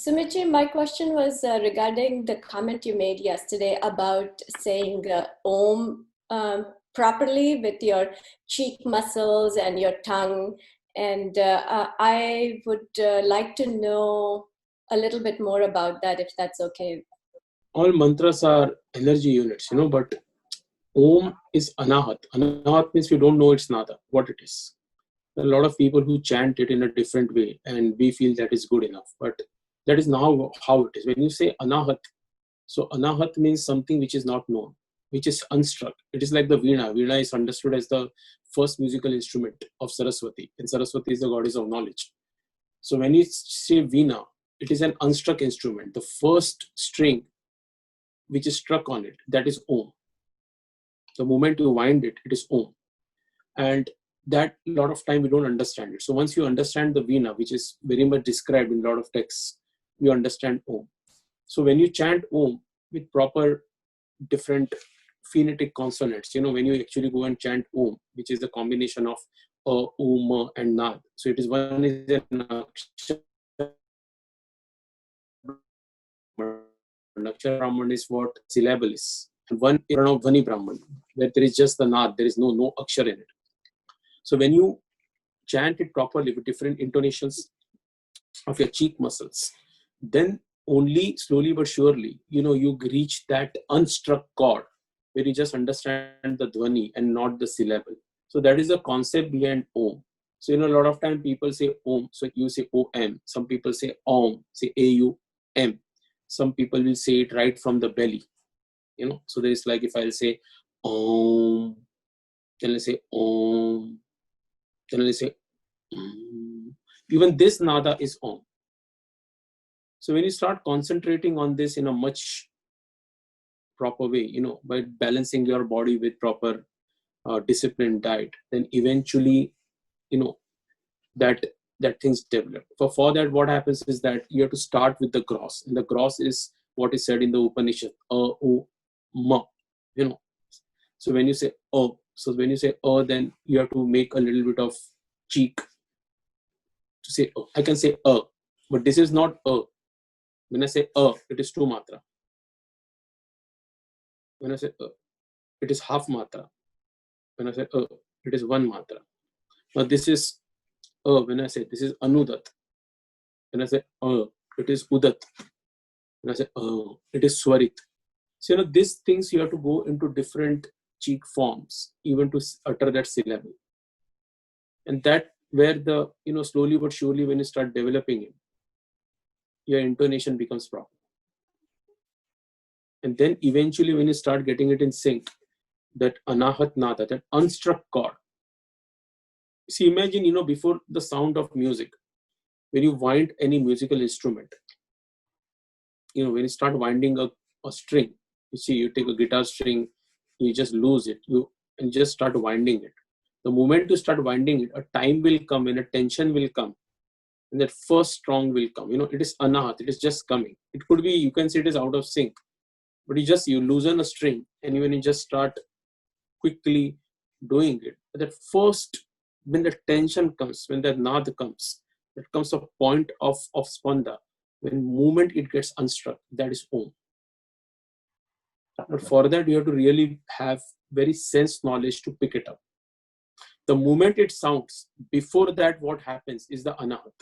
Sumichi, my question was regarding the comment you made yesterday about saying Om properly with your cheek muscles and your tongue. And I would like to know a little bit more about that, if that's okay. All mantras are energy units, but Om is Anahat. Anahat means we don't know its Nada, what it is. There are a lot of people who chant it in a different way, and we feel that is good enough. But that is now how it is. When you say Anahat, so Anahat means something which is not known, which is unstruck. It is like the Veena. Veena is understood as the first musical instrument of Saraswati, and Saraswati is the goddess of knowledge. So when you say Veena, it is an unstruck instrument. The first string which is struck on it, that is Om. The moment you wind it, it is Om. And that a lot of time we don't understand it. So once you understand the Veena, which is very much described in a lot of texts, you understand Om. So when you chant Om with proper different phonetic consonants, when you actually go and chant Om, which is the combination of Ma, and Nad. So it is one is an Akshar Brahman is what syllable is. And one is Dhvani Brahman, where there is just the Nad, there is no Akshar in it. So when you chant it properly with different intonations of your cheek muscles, then only slowly but surely, you reach that unstruck chord where you just understand the Dhvani and not the syllable. So that is the concept behind Om. So, a lot of time people say Om, so you say O-M. Some people say Om, say A-U-M. Some people will say it right from the belly, So there is like if I'll say Om, then I'll say Om, then I'll say even this nada is Om. So when you start concentrating on this in a much proper way, by balancing your body with proper disciplined diet, then eventually, that things develop. For that, what happens is that you have to start with the gross, and the gross is what is said in the Upanishad, O, Ma, So when you say then you have to make a little bit of cheek to say I can say but this is not When I say it is 2 matra. When I say it is half matra. When I say it is 1 matra. Now this is when I say this is anudat. When I say it is udat. When I say it is swarit. So these things you have to go into different cheek forms even to utter that syllable. And that where the slowly but surely when you start developing it, your intonation becomes proper. And then eventually when you start getting it in sync, that anahat nada, that unstruck chord. See, imagine, before the sound of music, when you wind any musical instrument, when you start winding a string, you take a guitar string, you just lose it, and just start winding it. The moment you start winding it, a time will come when a tension will come, and that first strong will come. It is anahat, it is just coming. It could be, you can say it is out of sync, but you loosen a string, and when you just start quickly doing it, that first, when the tension comes, when the nad comes, that comes a point of spanda. When movement it gets unstruck, that is Om. But for that, you have to really have very sense knowledge to pick it up. The moment it sounds, before that, what happens is the anahat.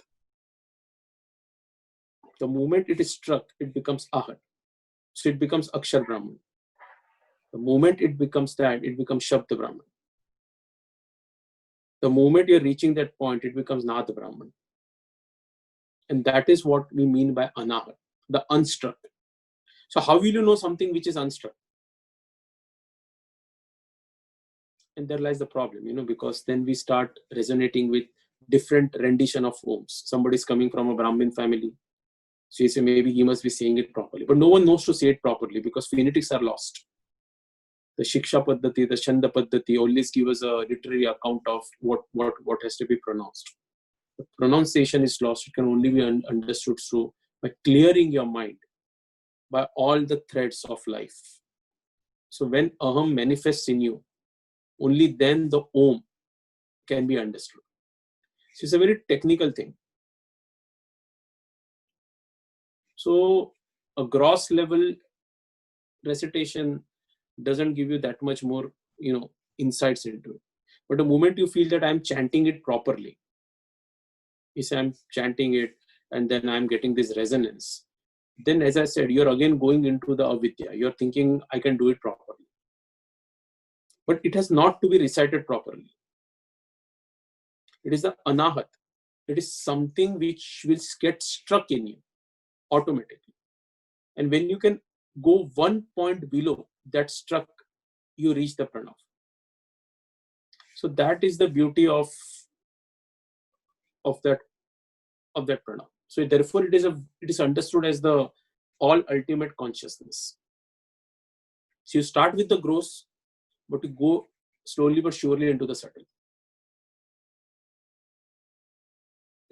The moment it is struck, it becomes ahat. So it becomes Akshar Brahman. The moment it becomes that, it becomes Shabda Brahman. The moment you're reaching that point, it becomes Nad Brahman. And that is what we mean by anahat, the unstruck. So how will you know something which is unstruck? And there lies the problem, because then we start resonating with different rendition of Oms. Somebody is coming from a Brahmin family. So you say maybe he must be saying it properly. But no one knows to say it properly because phonetics are lost. The Shiksha Paddhati, the Chanda Paddhati always give us a literary account of what has to be pronounced. The pronunciation is lost. It can only be understood through by clearing your mind by all the threads of life. So when Aham manifests in you, only then the Om can be understood. So it's a very technical thing. So a gross level recitation doesn't give you that much more, insights into it. But the moment you feel that I'm chanting it properly, is I'm chanting it and then I'm getting this resonance, then as I said, you're again going into the avidya. You're thinking, I can do it properly. But it has not to be recited properly. It is the anahat. It is something which will get struck in you automatically. And when you can go 1 point below that struck, you reach the pranav. So that is the beauty of that pranav. So therefore it is understood as the all ultimate consciousness. So you start with the gross, but you go slowly but surely into the subtle.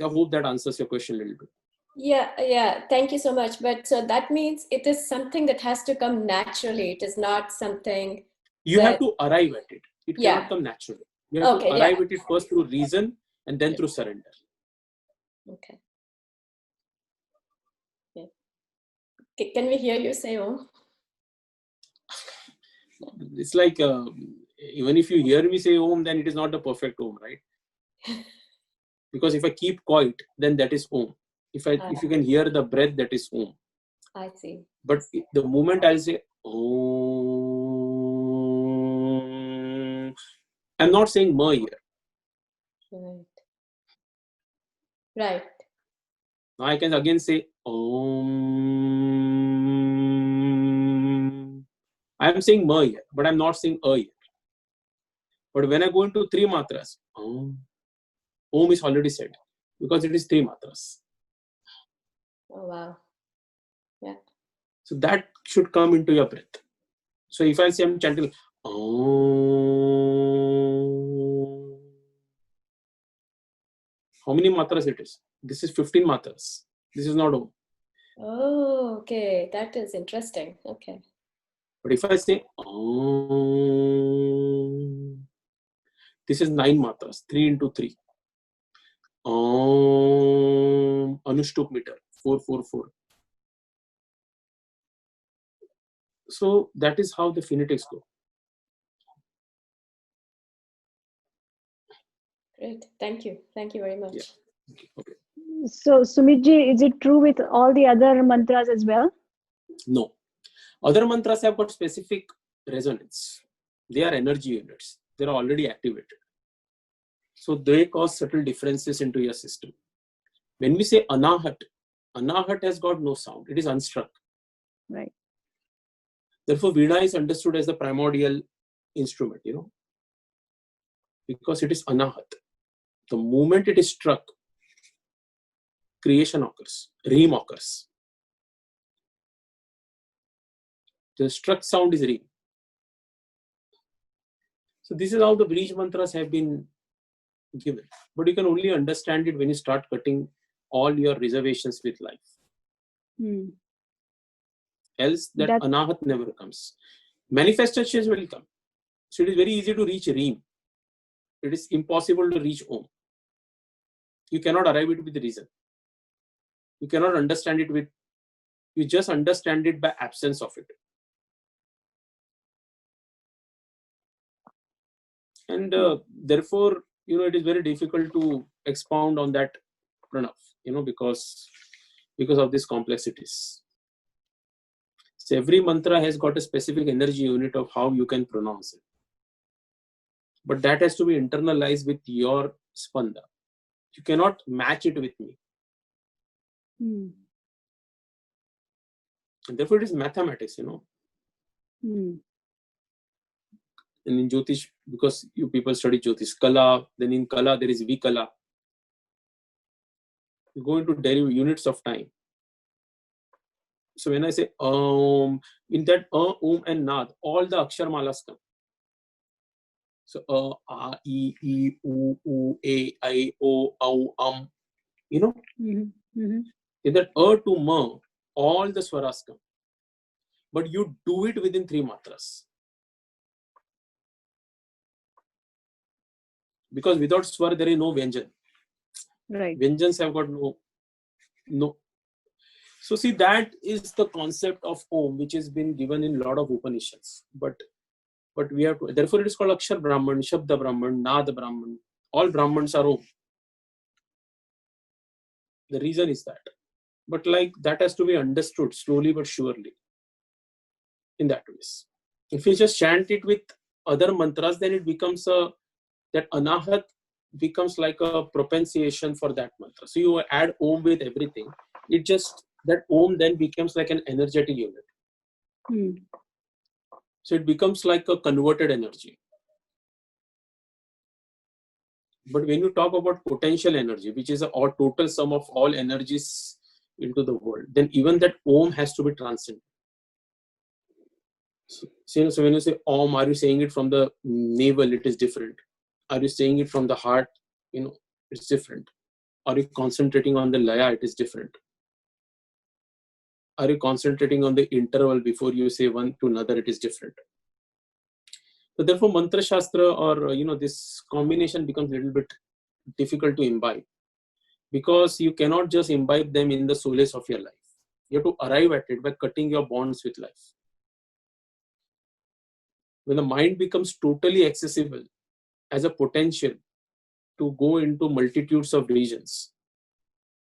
I hope that answers your question a little bit. Yeah. Thank you so much. But so that means it is something that has to come naturally. It is not something you have to arrive at it. It cannot come naturally. You have to arrive at it first through reason and then through surrender. Okay. Can we hear you say Om? It's like even if you hear me say Om, then it is not the perfect Om, right? Because if I keep quiet, then that is Om. If you can hear the breath, that is Om. I see. But the moment I'll say Om, I'm not saying Ma here. Right. Now I can again say Om. I am saying Ma here, but I'm not saying A here. But when I go into 3 matras, Om is already said because it is 3 matras. Oh wow. Yeah. So that should come into your breath. So if I say I'm chanting Om, how many matras it is? This is 15 matras. This is not Om. Oh, okay. That is interesting. Okay. But if I say Om, this is 9 matras, 3 into 3. Om, Anushtup meter, 444. So that is how the phonetics go. Great. Thank you. Thank you very much. Yeah. Okay. So Sumitji, is it true with all the other mantras as well? No. Other mantras have got specific resonance. They are energy units. They are already activated. So they cause subtle differences into your system. When we say anahat, anahat has got no sound. It is unstruck. Right. Therefore, Veena is understood as the primordial instrument, because it is anahat. The moment it is struck, creation occurs, ream occurs. The struck sound is ream. So this is how the Brij mantras have been given. But you can only understand it when you start cutting all your reservations with life. Else that anahat never comes. Manifestations will come. So it is very easy to reach ream. It is impossible to reach Om. You cannot arrive it with reason. You cannot understand it you just understand it by absence of it. And therefore, it is very difficult to expound on that pranav, because of these complexities. So every mantra has got a specific energy unit of how you can pronounce it. But that has to be internalized with your spanda. You cannot match it with me. And therefore it is mathematics, And in Jyotish, because you people study Jyotish, Kala, then in Kala there is Vikala. You go into units of time. So when I say in that Om and Nad, all the Akshar Malas come. So A, E, U, A, I, O, Au, In that to Ma, all the swaras come. But you do it within 3 matras. Because without swar, there is no vyanjan. Right. Vyanjans have got no. So see, that is the concept of Om, which has been given in a lot of Upanishads. But we have to, therefore it is called Akshar Brahman, Shabda Brahman, Nad Brahman. All Brahmans are Om. The reason is that. But like that has to be understood slowly but surely in that ways. If you just chant it with other mantras, then it becomes that Anahat becomes like a propensation for that mantra. So you add Om with everything. It just, that Om then becomes like an energetic unit. So it becomes like a converted energy. But when you talk about potential energy, which is a total sum of all energies into the world, then even that Om has to be transcended. So when you say Om, are you saying it from the navel? It is different. Are you saying it from the heart? It's different. Are you concentrating on the Laya? It is different. Are you concentrating on the interval before you say one to another? It is different. So therefore, Mantra Shastra or this combination becomes a little bit difficult to imbibe, because you cannot just imbibe them in the solace of your life. You have to arrive at it by cutting your bonds with life. When the mind becomes totally accessible as a potential to go into multitudes of regions,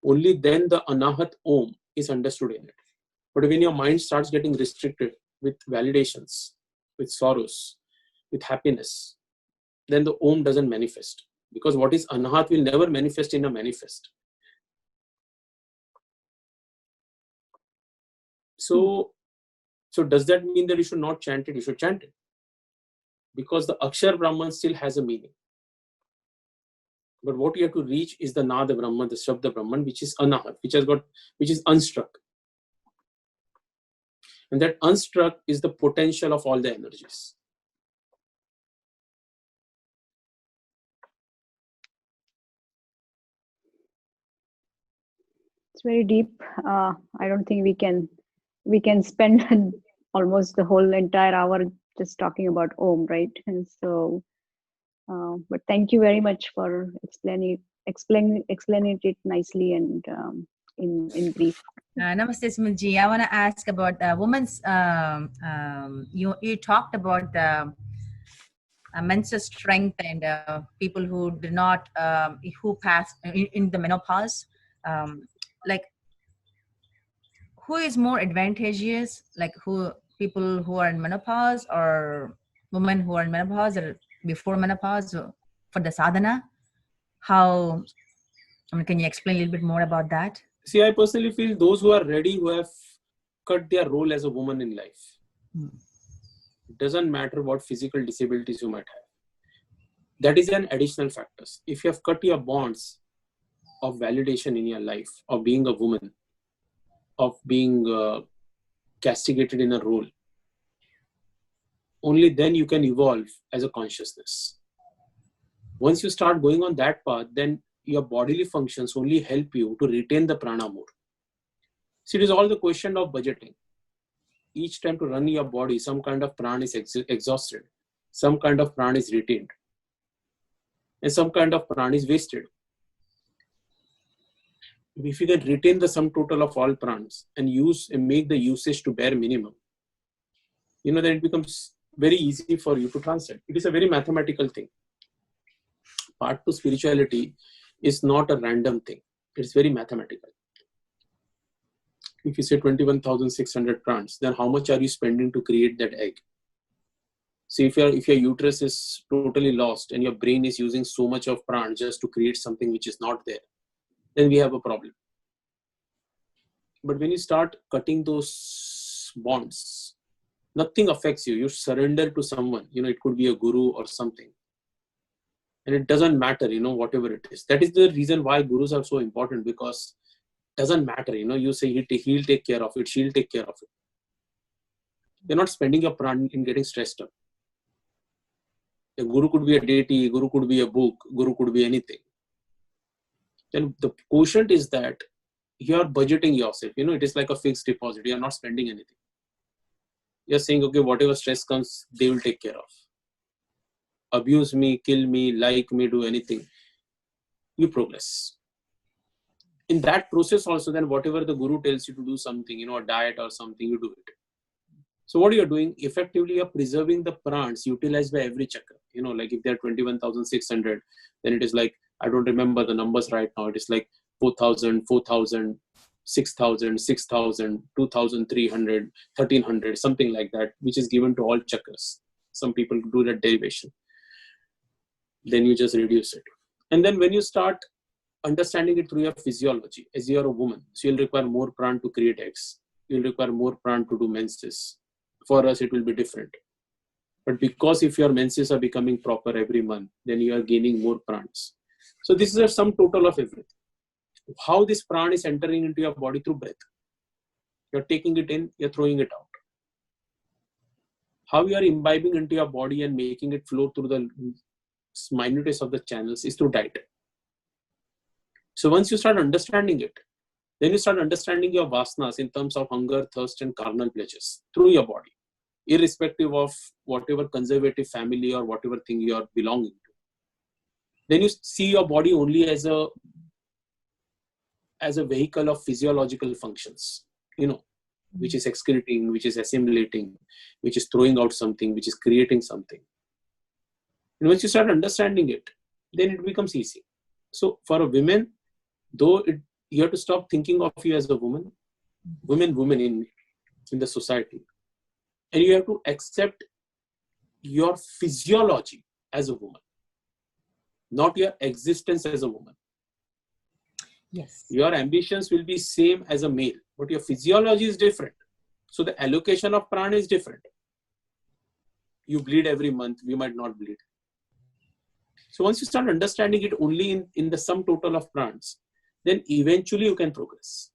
only then the Anahat Om is understood in it. But when your mind starts getting restricted with validations, with sorrows, with happiness, then the Om doesn't manifest. Because what is Anahat will never manifest in a manifest. So does that mean that you should not chant it? You should chant it. Because the Akshar Brahman still has a meaning. But what you have to reach is the Nada Brahman, the Shabda Brahman, which is Anahat, which is unstruck. And that unstruck is the potential of all the energies. It's very deep. I don't think we can spend almost the whole entire hour just talking about Om, right? And so, but thank you very much for explaining it nicely and in brief. Namaste, Sumiji. I want to ask about women's. You talked about the menstrual strength and people who do not who pass in the menopause. Like, who is more advantageous? Like, people who are in menopause, or women who are in menopause or before menopause for the sadhana? How? Can you explain a little bit more about that? See, I personally feel those who are ready, who have cut their role as a woman in life. It doesn't matter what physical disabilities you might have. That is an additional factor. If you have cut your bonds of validation in your life, of being a woman, of being castigated in a role, only then you can evolve as a consciousness. Once you start going on that path, then your bodily functions only help you to retain the prana more. See, it is all the question of budgeting. Each time to run your body, some kind of prana is exhausted, some kind of prana is retained, and some kind of prana is wasted. If you can retain the sum total of all pranas and make the usage to bare minimum, then it becomes very easy for you to transcend. It is a very mathematical thing. Part to spirituality is not a random thing. It's very mathematical. If you say 21,600 pranas, then how much are you spending to create that egg? See, if your uterus is totally lost and your brain is using so much of prana just to create something which is not there, then we have a problem. But when you start cutting those bonds, nothing affects you. You surrender to someone. It could be a guru or something. And it doesn't matter, whatever it is. That is the reason why gurus are so important, because it doesn't matter. You say he'll take care of it, she'll take care of it. You're not spending your prana in getting stressed up. A guru could be a deity, guru could be a book, guru could be anything. Then the quotient is that you are budgeting yourself. It is like a fixed deposit. You are not spending anything. You're saying, okay, whatever stress comes, they will take care of. Abuse me, kill me, like me, do anything. You progress. in that process also, then whatever the guru tells you to do something, a diet or something, you do it. So what you're doing, effectively, you're preserving the prans utilized by every chakra. Like if they're 21,600, then it is like, I don't remember the numbers right now. It is like 4,000, 4,000, 6,000, 6,000, 2,300, 1,300, something like that, which is given to all chakras. Some people do that derivation. Then you just reduce it. And then when you start understanding it through your physiology, as you're a woman, so you'll require more pran to create eggs. You'll require more pran to do menses. For us, it will be different. But because if your menses are becoming proper every month, then you are gaining more prans. So this is a sum total of everything. How this pran is entering into your body through breath. You're taking it in, you're throwing it out. How you are imbibing into your body and making it flow through the minutest of the channels is through diet. So once you start understanding it, then you start understanding your vasanas in terms of hunger, thirst, and carnal pleasures through your body, irrespective of whatever conservative family or whatever thing you are belonging to. Then you see your body only as a vehicle of physiological functions, which is excreting, which is assimilating, which is throwing out something, which is creating something. And once you start understanding it, then it becomes easy. So for a woman, though you have to stop thinking of you as a woman in the society. And you have to accept your physiology as a woman, not your existence as a woman. Yes. Your ambitions will be same as a male, but your physiology is different. So the allocation of prana is different. You bleed every month, we might not bleed. So once you start understanding it only in the sum total of prans, then eventually you can progress.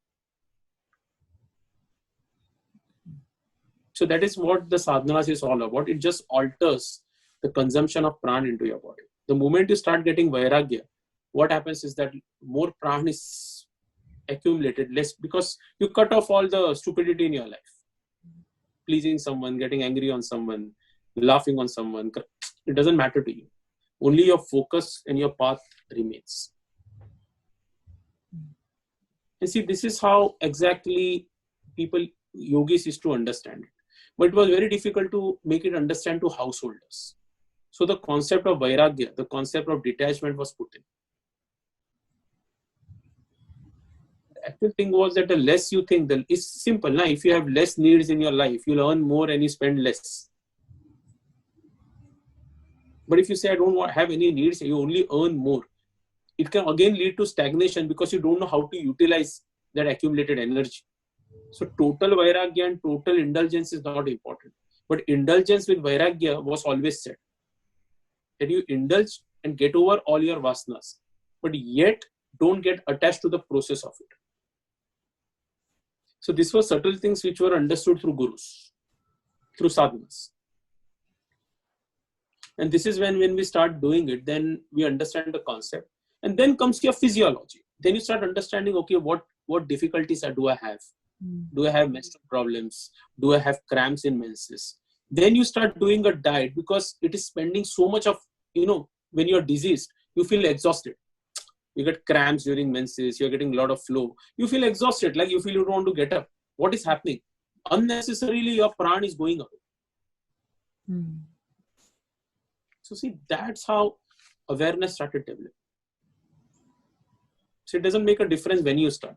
So that is what the sadhanas is all about. It just alters the consumption of prana into your body. The moment you start getting vairagya, what happens is that more prana is accumulated, less, because you cut off all the stupidity in your life. Pleasing someone, getting angry on someone, laughing on someone, it doesn't matter to you. Only your focus and your path remains. And see, this is how exactly yogis used to understand it. But it was very difficult to make it understand to householders. So the concept of vairagya, the concept of detachment was put in. The actual thing was that the less you think, it's simple. Now, if you have less needs in your life, you'll earn more and you spend less. But if you say, I don't have any needs, you only earn more, it can again lead to stagnation because you don't know how to utilize that accumulated energy. So total vairagya and total indulgence is not important. But indulgence with vairagya was always said. That you indulge and get over all your vasanas, but yet don't get attached to the process of it. So these were subtle things which were understood through gurus, through sadhanas. And this is when we start doing it, then we understand the concept. And then comes your physiology. Then you start understanding, okay, what difficulties do I have? Do I have menstrual problems? Do I have cramps in menses? Then you start doing a diet because it is spending so much of, when you're diseased, you feel exhausted. You get cramps during menses, you're getting a lot of flow. You feel exhausted, like you feel you don't want to get up. What is happening? Unnecessarily, your prana is going away. So see, that's how awareness started developing. So it doesn't make a difference when you start.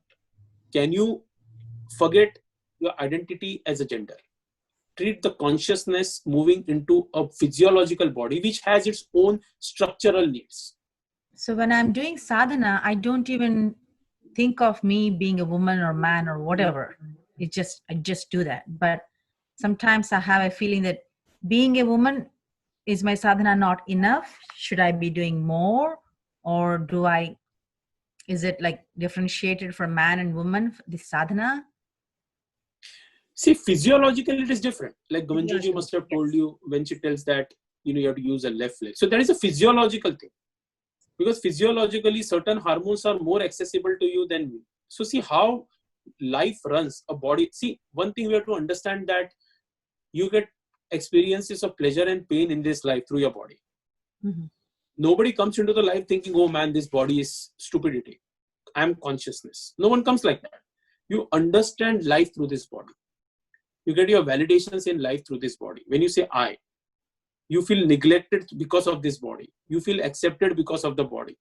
Can you forget your identity as a gender? Treat the consciousness moving into a physiological body which has its own structural needs. So when I'm doing sadhana, I don't even think of me being a woman or man or whatever. I just do that. But sometimes I have a feeling that being a woman, is my sadhana not enough? Should I be doing more? Or is it like differentiated from man and woman, the sadhana? See, physiologically it is different. Like Govindaji must have told you when she tells that, you have to use a left leg. So that is a physiological thing. Because physiologically certain hormones are more accessible to you than me. So see how life runs a body. See, one thing we have to understand that you get experiences of pleasure and pain in this life through your body. Nobody comes into the life thinking, oh man, this body is stupidity. I'm consciousness. No one comes like that. You understand life through this body. You get your validations in life through this body. When you say I, you feel neglected because of this body. You feel accepted because of the body.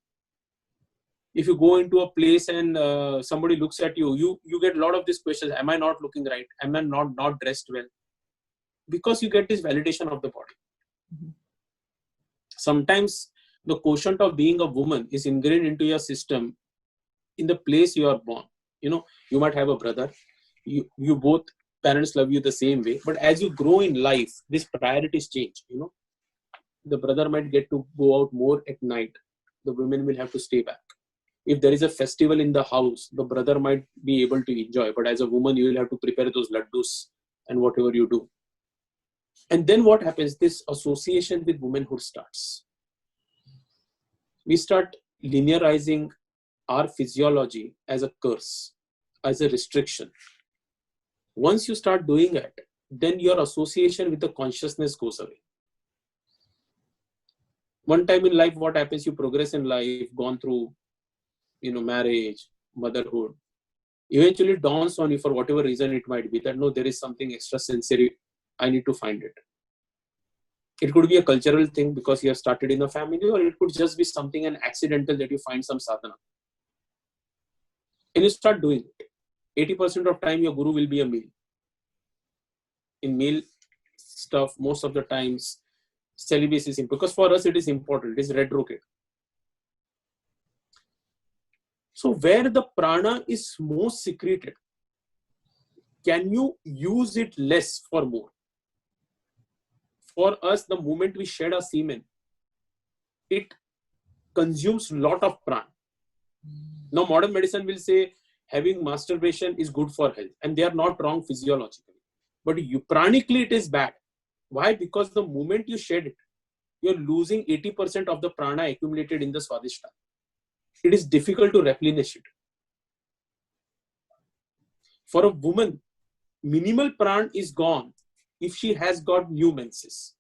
If you go into a place and somebody looks at you, you get a lot of these questions. Am I not looking right? Am I not dressed well? Because you get this validation of the body. Mm-hmm. Sometimes the quotient of being a woman is ingrained into your system in the place you are born. You might have a brother. You both parents love you the same way. But as you grow in life, these priorities change. The brother might get to go out more at night. The women will have to stay back. If there is a festival in the house, the brother might be able to enjoy, but as a woman, you will have to prepare those laddus and whatever you do. And then what happens? This association with womanhood starts. We start linearizing our physiology as a curse, as a restriction. Once you start doing it, then your association with the consciousness goes away. One time in life, what happens? You progress in life, gone through marriage, motherhood, eventually it dawns on you, for whatever reason it might be, that no, there is something extra sensory. I need to find it. It could be a cultural thing because you have started in a family, or it could just be something an accidental that you find some sadhana. And you start doing it. 80% of time your guru will be a male. In male stuff, most of the times, celibacy is important. Because for us it is important. It is retrograde. So where the prana is most secreted, can you use it less for more? For us, the moment we shed our semen, it consumes a lot of prana. Now modern medicine will say having masturbation is good for health, and they are not wrong physiologically. But pranically it is bad. Why? Because the moment you shed it, you're losing 80% of the prana accumulated in the swadhisthana. It is difficult to replenish it. For a woman, minimal prana is gone if she has got new menses.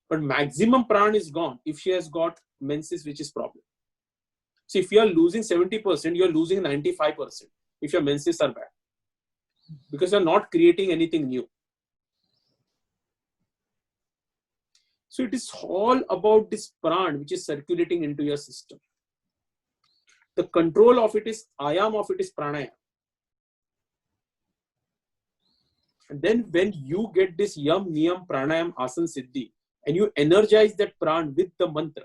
But maximum prana is gone if she has got menses, which is problem. So if you are losing 70%, you are losing 95% if your menses are bad. Because you are not creating anything new. So it is all about this prana which is circulating into your system. The control of it is ayam of it is pranayam. And then when you get this yam, niyam, pranayam, asan, siddhi, and you energize that prana with the mantra,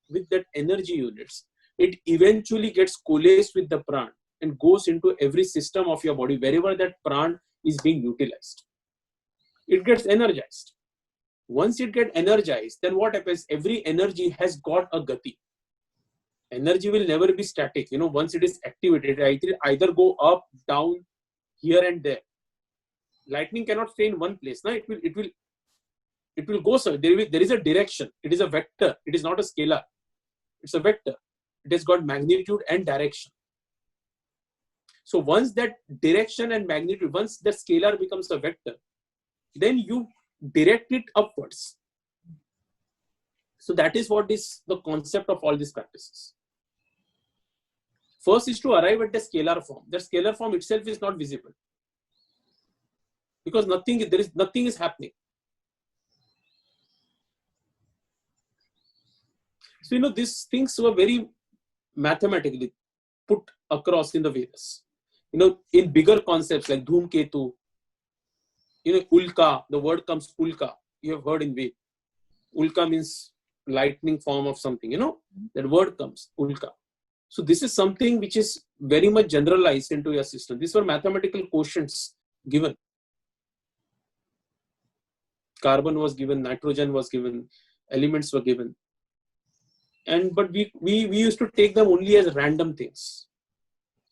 with that energy units, it eventually gets coalesced with the prana and goes into every system of your body, wherever that prana is being utilized. It gets energized. Once it gets energized, then what happens? Every energy has got a gati. Energy will never be static. Once it is activated, it either go up, down, here and there. Lightning cannot stay in one place. No, it will go. So there is a direction. It is a vector. It is not a scalar. It's a vector. It has got magnitude and direction. So once that direction and magnitude, once the scalar becomes a vector, then you direct it upwards. So that is what is the concept of all these practices. First is to arrive at the scalar form. The scalar form itself is not visible. Because nothing is happening. So these things were very mathematically put across in the Vedas. In bigger concepts like Dhumketu, Ulka, the word comes Ulka. You have heard in Ved. Ulka means lightning form of something, that word comes Ulka. So this is something which is very much generalized into your system. These were mathematical quotients given. Carbon was given, nitrogen was given, elements were given. But we used to take them only as random things.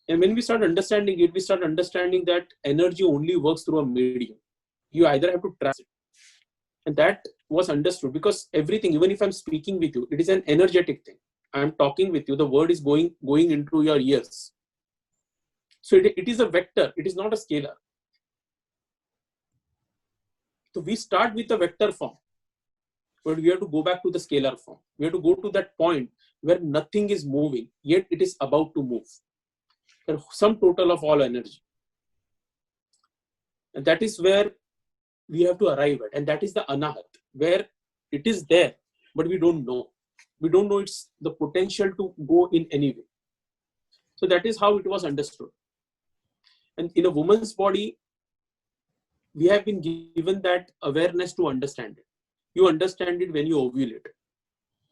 And when we start understanding it, we start understanding that energy only works through a medium. You either have to trust it. And that was understood because everything, even if I'm speaking with you, it is an energetic thing. I'm talking with you, the word is going into your ears. So it is a vector, it is not a scalar. So we start with a vector form. but we have to go back to the scalar form. We have to go to that point where nothing is moving, yet it is about to move. The sum total of all energy. And that is where we have to arrive at. And that is the anahat, where it is there, but we don't know. We don't know it's the potential to go in any way. So that is how it was understood. And in a woman's body, we have been given that awareness to understand it. You understand it when you ovulate.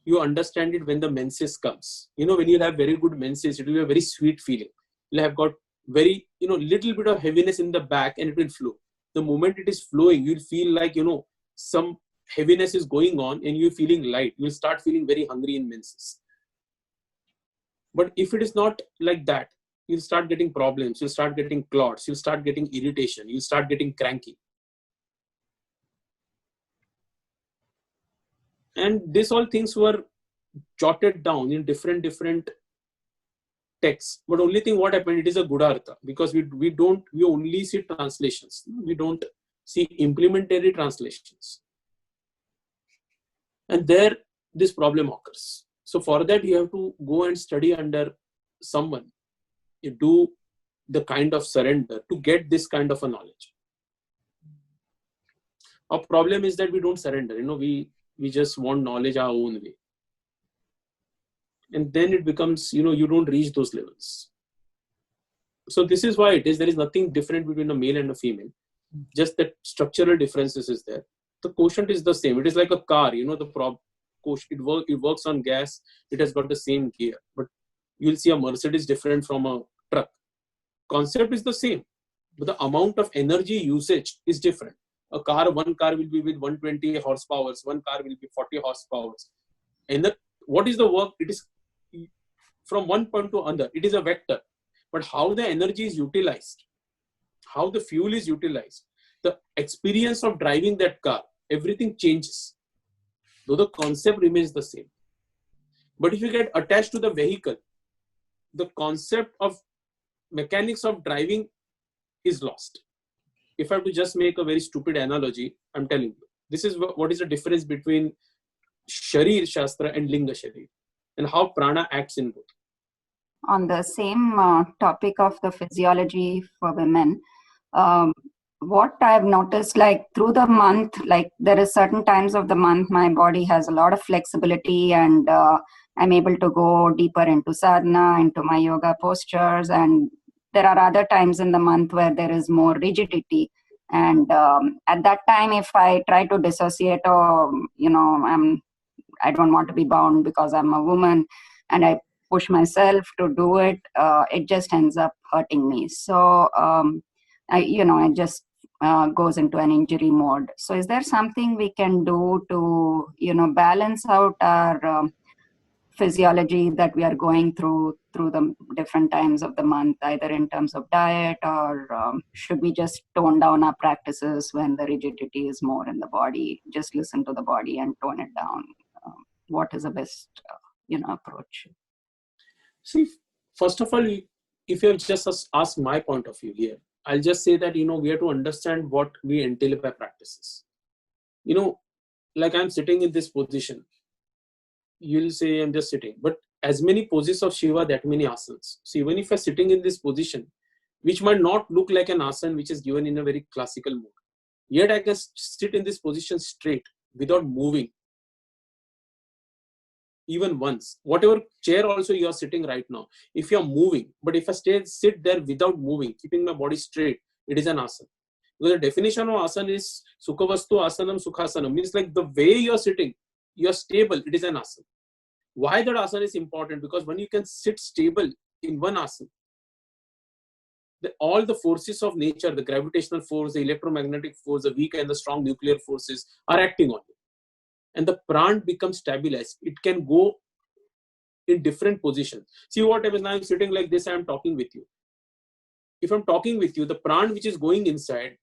You understand it when the menses comes. You know, when you have very good menses, it will be a very sweet feeling. You'll have got very, little bit of heaviness in the back and it will flow. The moment it is flowing, you'll feel like, some heaviness is going on and you're feeling light. You'll start feeling very hungry in menses. But if it is not like that, you'll start getting problems. You'll start getting clots. You'll start getting irritation. You'll start getting cranky. And these all things were jotted down in different texts. But only thing what happened, it is a Gudhartha, because we only see translations. We don't see implementary translations. And there this problem occurs. So for that you have to go and study under someone. You do the kind of surrender to get this kind of a knowledge. Our problem is that we don't surrender. We just want knowledge our own way. And then it becomes, you don't reach those levels. So this is why there is nothing different between a male and a female. Just that structural differences is there. The quotient is the same. It is like a car, the quotient, it works on gas. It has got the same gear. But you'll see a Mercedes different from a truck. Concept is the same, but the amount of energy usage is different. One car will be with 120 horsepower, one car will be 40 horsepower. And what is the work? It is from one point to another. It is a vector. But how the energy is utilized, how the fuel is utilized, the experience of driving that car, everything changes. Though the concept remains the same. But if you get attached to the vehicle, the concept of mechanics of driving is lost. If I have to just make a very stupid analogy, I'm telling you, this is what is the difference between Sharir Shastra and Linga Sharir, and how prana acts in both. On the same topic of the physiology for women, what I've noticed, like through the month, like there is certain times of the month my body has a lot of flexibility and I'm able to go deeper into sadhana, into my yoga postures, and there are other times in the month where there is more rigidity. And at that time, if I try to dissociate, I don't want to be bound because I'm a woman, and I push myself to do it, it just ends up hurting me. So, it just goes into an injury mode. So is there something we can do to, balance out our physiology that we are going through the different times of the month, either in terms of diet, or should we just tone down our practices when the rigidity is more in the body, just listen to the body and tone it down? What is the best, approach? See, first of all, if you have just asked my point of view here, I'll just say that, we have to understand what we entail by practices. Like I'm sitting in this position, you'll say I'm just sitting, but as many poses of Shiva, that many asanas. So even if I'm sitting in this position, which might not look like an asana which is given in a very classical mode, yet I can sit in this position straight without moving even once. Whatever chair also you are sitting right now, if you are moving, but if I sit there without moving, keeping my body straight, it is an asana. Because the definition of asana is Sukhavastu asanam sukhasanam, means like the way you are sitting, you are stable, it is an asana. Why that asana is important? Because when you can sit stable in one asana, all the forces of nature, the gravitational force, the electromagnetic force, the weak and the strong nuclear forces are acting on you. And the pran becomes stabilized. It can go in different positions. See what happens now, I'm sitting like this, I'm talking with you. If I'm talking with you, the pran which is going inside,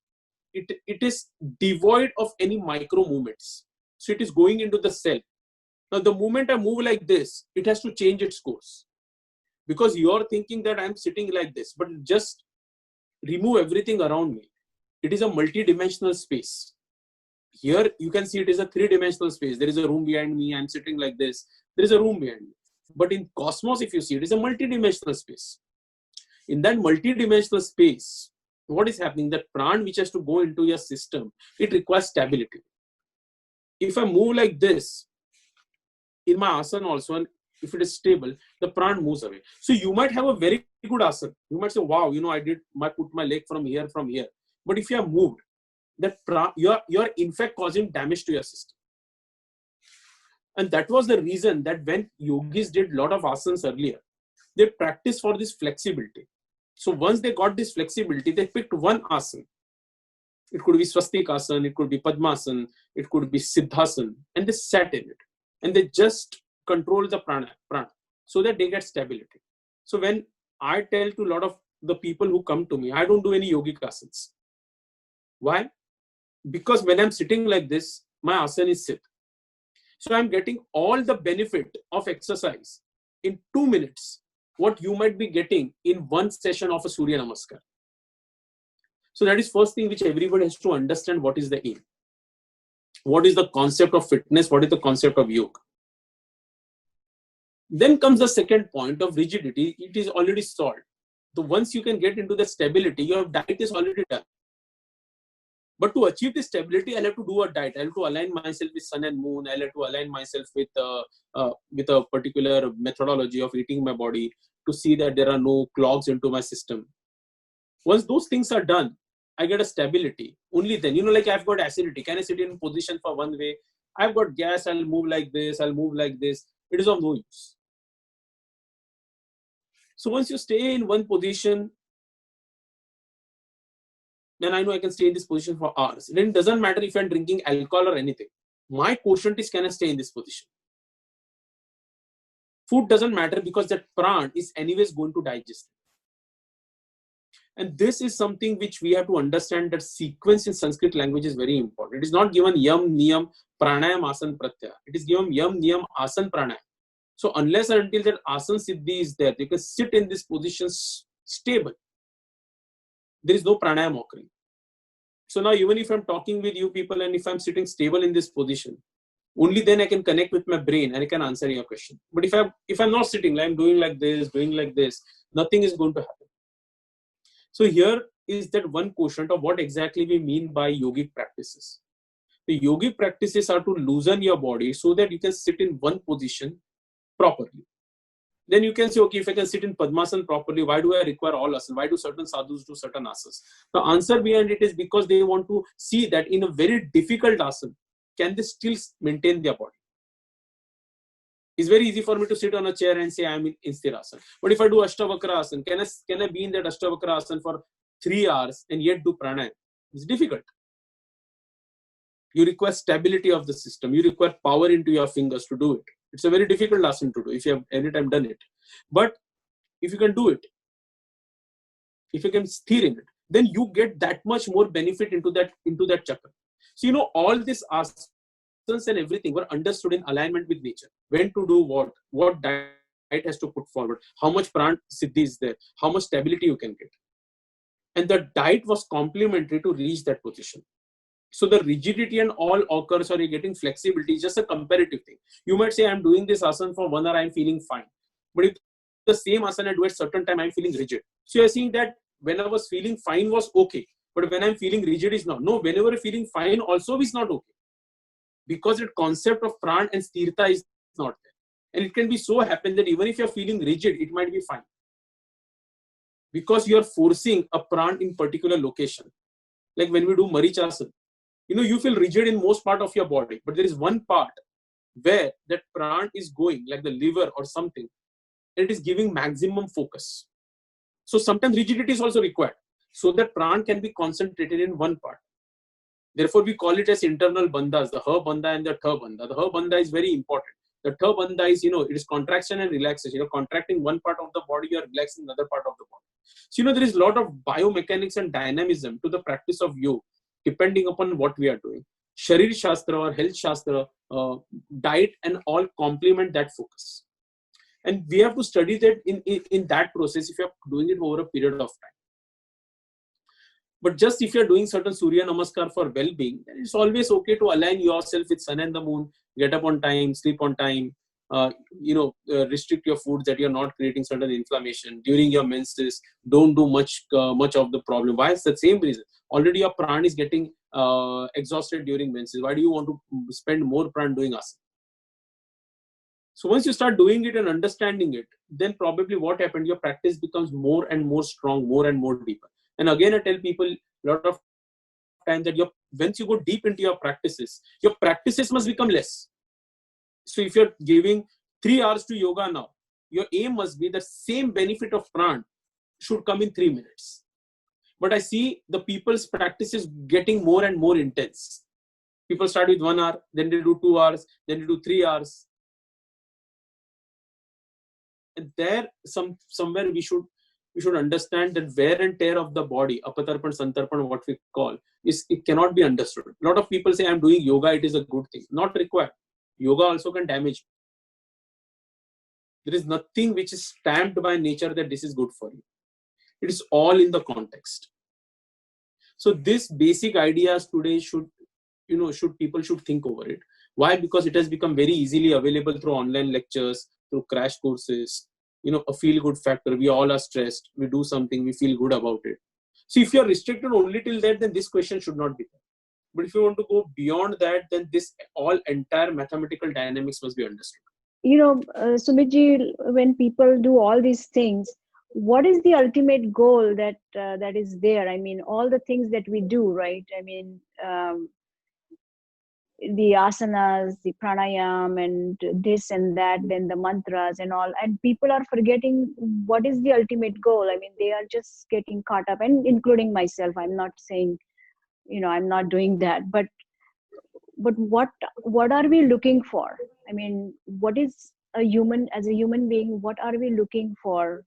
it is devoid of any micro movements. So it is going into the cell. Now the moment I move like this, it has to change its course. Because you are thinking that I'm sitting like this, but just remove everything around me. It is a multi-dimensional space. here you can see it is a three-dimensional space. There is a room behind me. I'm sitting like this. There is a room behind me. But in cosmos, if you see, it is a multi-dimensional space. In that multi-dimensional space, what is happening? That prana which has to go into your system, it requires stability. If I move like this, in my asana also, and if it is stable, the prana moves away. So you might have a very good asana. You might say, wow, I put my leg from here. But if you have moved, that you're in fact causing damage to your system. And that was the reason that when yogis did a lot of asanas earlier, they practiced for this flexibility. So once they got this flexibility, they picked one asana. It could be swastikasana, it could be padmasana, it could be siddhasana, and they sat in it. And they just control the prana so that they get stability. So when I tell to a lot of the people who come to me, I don't do any yogic asanas. Why? Because when I'm sitting like this, my asana is sit. So I'm getting all the benefit of exercise in 2 minutes, what you might be getting in one session of a Surya Namaskar. So that is first thing which everybody has to understand. What is the aim? What is the concept of fitness? What is the concept of yoga? Then comes the second point of rigidity. It is already solved. So once you can get into the stability, your diet is already done. But to achieve this stability, I'll have to do a diet. I'll have to align myself with sun and moon. I'll have to align myself with a particular methodology of eating my body to see that there are no clogs into my system. Once those things are done, I get a stability. Only then, like I've got acidity. Can I sit in position for one way? I've got gas. I'll move like this. I'll move like this. It is of no use. So once you stay in one position, then I know I can stay in this position for hours. Then it doesn't matter if I'm drinking alcohol or anything. My quotient is, can I stay in this position? Food doesn't matter because that prana is anyways going to digest. And this is something which we have to understand, that sequence in Sanskrit language is very important. It is not given yam, niyam, pranayam, asan, pratyaya. It is given yam, niyam, asan, pranayam. So unless and until that asan siddhi is there, you can sit in this position stable. There is no pranayam occurring. So now even if I'm talking with you people and if I'm sitting stable in this position, only then I can connect with my brain and I can answer your question. But if I'm not sitting, like I'm doing like this, nothing is going to happen. So here is that one quotient of what exactly we mean by yogic practices. The yogic practices are to loosen your body so that you can sit in one position properly. Then you can say, okay, if I can sit in Padmasana properly, why do I require all asanas? Why do certain sadhus do certain asanas? The answer behind it is because they want to see that in a very difficult asana, can they still maintain their body? It's very easy for me to sit on a chair and say I'm in Sthirasana. But if I do Ashtavakra asana, can I be in that Ashtavakra asana for 3 hours and yet do pranayama? It's difficult. You require stability of the system. You require power into your fingers to do it. It's a very difficult asana to do if you have any time done it. But if you can do it, if you can steer in it, then you get that much more benefit into that chakra. So all this asanas and everything were understood in alignment with nature. When to do what diet has to put forward, how much prana siddhi is there, how much stability you can get. And the diet was complementary to reach that position. So the rigidity and all occurs, or you're getting flexibility, is just a comparative thing. You might say, I'm doing this asana for 1 hour, I'm feeling fine. But if the same asana I do at certain time, I'm feeling rigid. So you're seeing that when I was feeling fine was okay. But when I'm feeling rigid is not. No, whenever you're feeling fine also is not okay. Because the concept of prana and sthirta is not there. And it can be so happen that even if you're feeling rigid, it might be fine. Because you're forcing a prana in particular location. Like when we do Marichasana, you feel rigid in most part of your body, but there is one part where that prana is going, like the liver or something, and it is giving maximum focus. So sometimes rigidity is also required, so that prana can be concentrated in one part. Therefore, we call it as internal bandhas, the ha bandha and the tha bandha. The ha bandha is very important. The tha bandha is, it is contraction and relaxation. You're contracting one part of the body, you're relaxing another part of the body. So, there is a lot of biomechanics and dynamism to the practice of yoga, depending upon what we are doing. Sharir Shastra or Health Shastra, diet and all complement that focus. And we have to study that in that process if you are doing it over a period of time. But just if you're doing certain Surya Namaskar for well-being, then it's always okay to align yourself with sun and the moon, get up on time, sleep on time, restrict your foods that you're not creating certain inflammation during your menses. Don't do much of the problem. Why? It's the same reason. Already your prana is getting exhausted during menses. Why do you want to spend more prana doing asana? So once you start doing it and understanding it, then probably what happened, your practice becomes more and more strong, more and more deeper. And again, I tell people a lot of time that once you go deep into your practices must become less. So if you're giving 3 hours to yoga now, your aim must be the same benefit of prana should come in 3 minutes. But I see the people's practices getting more and more intense. People start with 1 hour, then they do 2 hours, then they do 3 hours. And there, somewhere we should understand that wear and tear of the body, apatarpan, santarpan, what we call, it cannot be understood. A lot of people say, I'm doing yoga, it is a good thing. Not required. Yoga also can damage you. There is nothing which is stamped by nature that this is good for you. It is all in the context. So this basic ideas today people should think over it. Why? Because it has become very easily available through online lectures, through crash courses, a feel-good factor. We all are stressed. We do something, we feel good about it. So if you're restricted only till that, then this question should not be there. But if you want to go beyond that, then this entire mathematical dynamics must be understood. Sumitji, when people do all these things, what is the ultimate goal that is there? I mean, all the things that we do, right? I mean, the asanas, the pranayam, and this and that, then the mantras and all, and people are forgetting what is the ultimate goal. I mean, they are just getting caught up, and including myself. I'm not saying, I'm not doing that, but what are we looking for? I mean, what is as a human being, what are we looking for?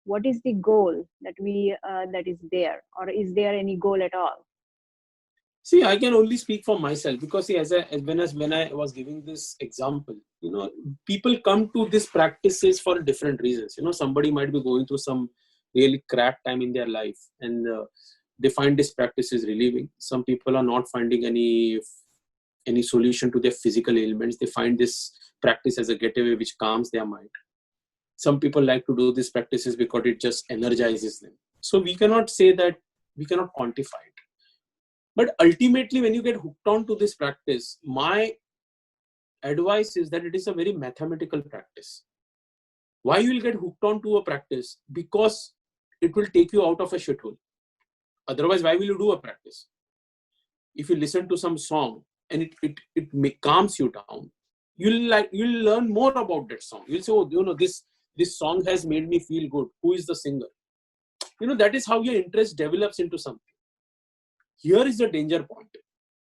What is the goal that that is there, or is there any goal at all? See, I can only speak for myself, because see, when I was giving this example, people come to these practices for different reasons. Somebody might be going through some really crap time in their life, and they find this practice is relieving. Some people are not finding any solution to their physical ailments. They find this practice as a getaway which calms their mind. Some people like to do these practices because it just energizes them. So we cannot say that, we cannot quantify it. But ultimately, when you get hooked on to this practice, my advice is that it is a very mathematical practice. Why you will get hooked on to a practice? Because it will take you out of a shithole. Otherwise, why will you do a practice? If you listen to some song and it calms you down, you'll learn more about that song. You'll say, oh, this song has made me feel good. Who is the singer? That is how your interest develops into something. Here is the danger point.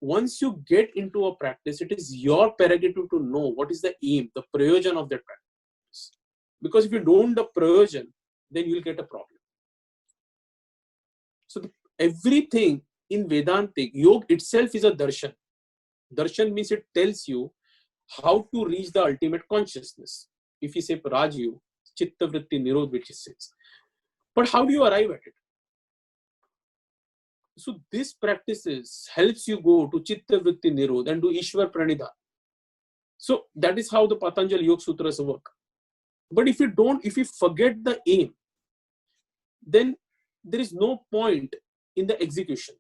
Once you get into a practice, it is your prerogative to know what is the aim, the prayojan of that practice. Because if you don't know the prayojan, then you will get a problem. So everything in Vedantic, yoga itself is a darshan. Darshan means it tells you how to reach the ultimate consciousness. If you say Rajyu, Chitta Vritti Nirodh, which is 6. But how do you arrive at it? So this practices helps you go to Chitta Vritti Nirodh and do Ishwar Pranidhan. So that is how the Patanjali Yoga Sutras work. But if you forget the aim, then there is no point in the execution.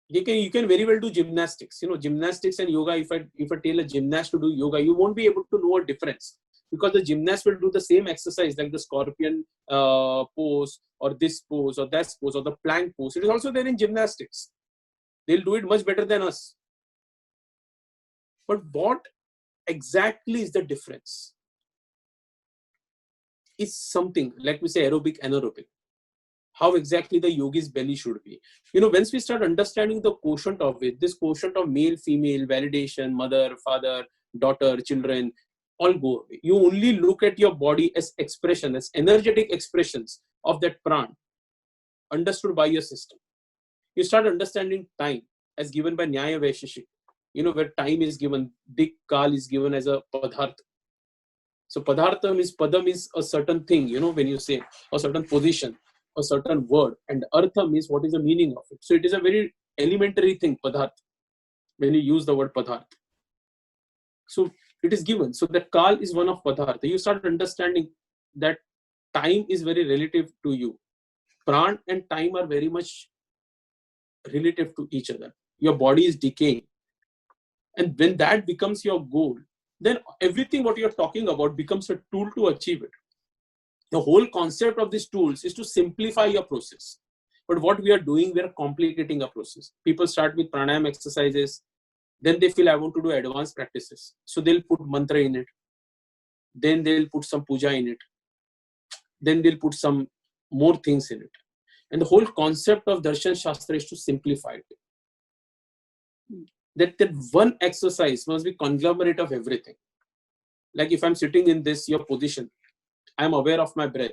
You can very well do gymnastics. Gymnastics and yoga, if I tell a gymnast to do yoga, you won't be able to know a difference. Because the gymnast will do the same exercise like the scorpion pose, or this pose, or that pose, or the plank pose. It is also there in gymnastics. They'll do it much better than us. But what exactly is the difference? It's something, like we say, aerobic, anaerobic. How exactly the yogi's belly should be. Once we start understanding the quotient of it, this quotient of male, female, validation, mother, father, daughter, children, all go away. You only look at your body as expression, as energetic expressions of that prana, understood by your system. You start understanding time as given by Nyaya Vaisheshik. Where time is given, Dik Kal is given as a Padhartha. So Padhartha means, Padam is a certain thing, when you say, a certain position. a certain word, and artha means what is the meaning of it. So it is a very elementary thing, padarth, when you use the word padarth. So it is given. So that kal is one of padartha. You start understanding that time is very relative to you. Pran and time are very much relative to each other. Your body is decaying. And when that becomes your goal, then everything what you're talking about becomes a tool to achieve it. The whole concept of these tools is to simplify your process. But what we are doing, we are complicating a process. People start with pranayama exercises. Then they feel I want to do advanced practices. So they'll put mantra in it. Then they'll put some puja in it. Then they'll put some more things in it. And the whole concept of Darshan Shastra is to simplify it. That one exercise must be conglomerate of everything. Like if I'm sitting in your position, I'm aware of my breath.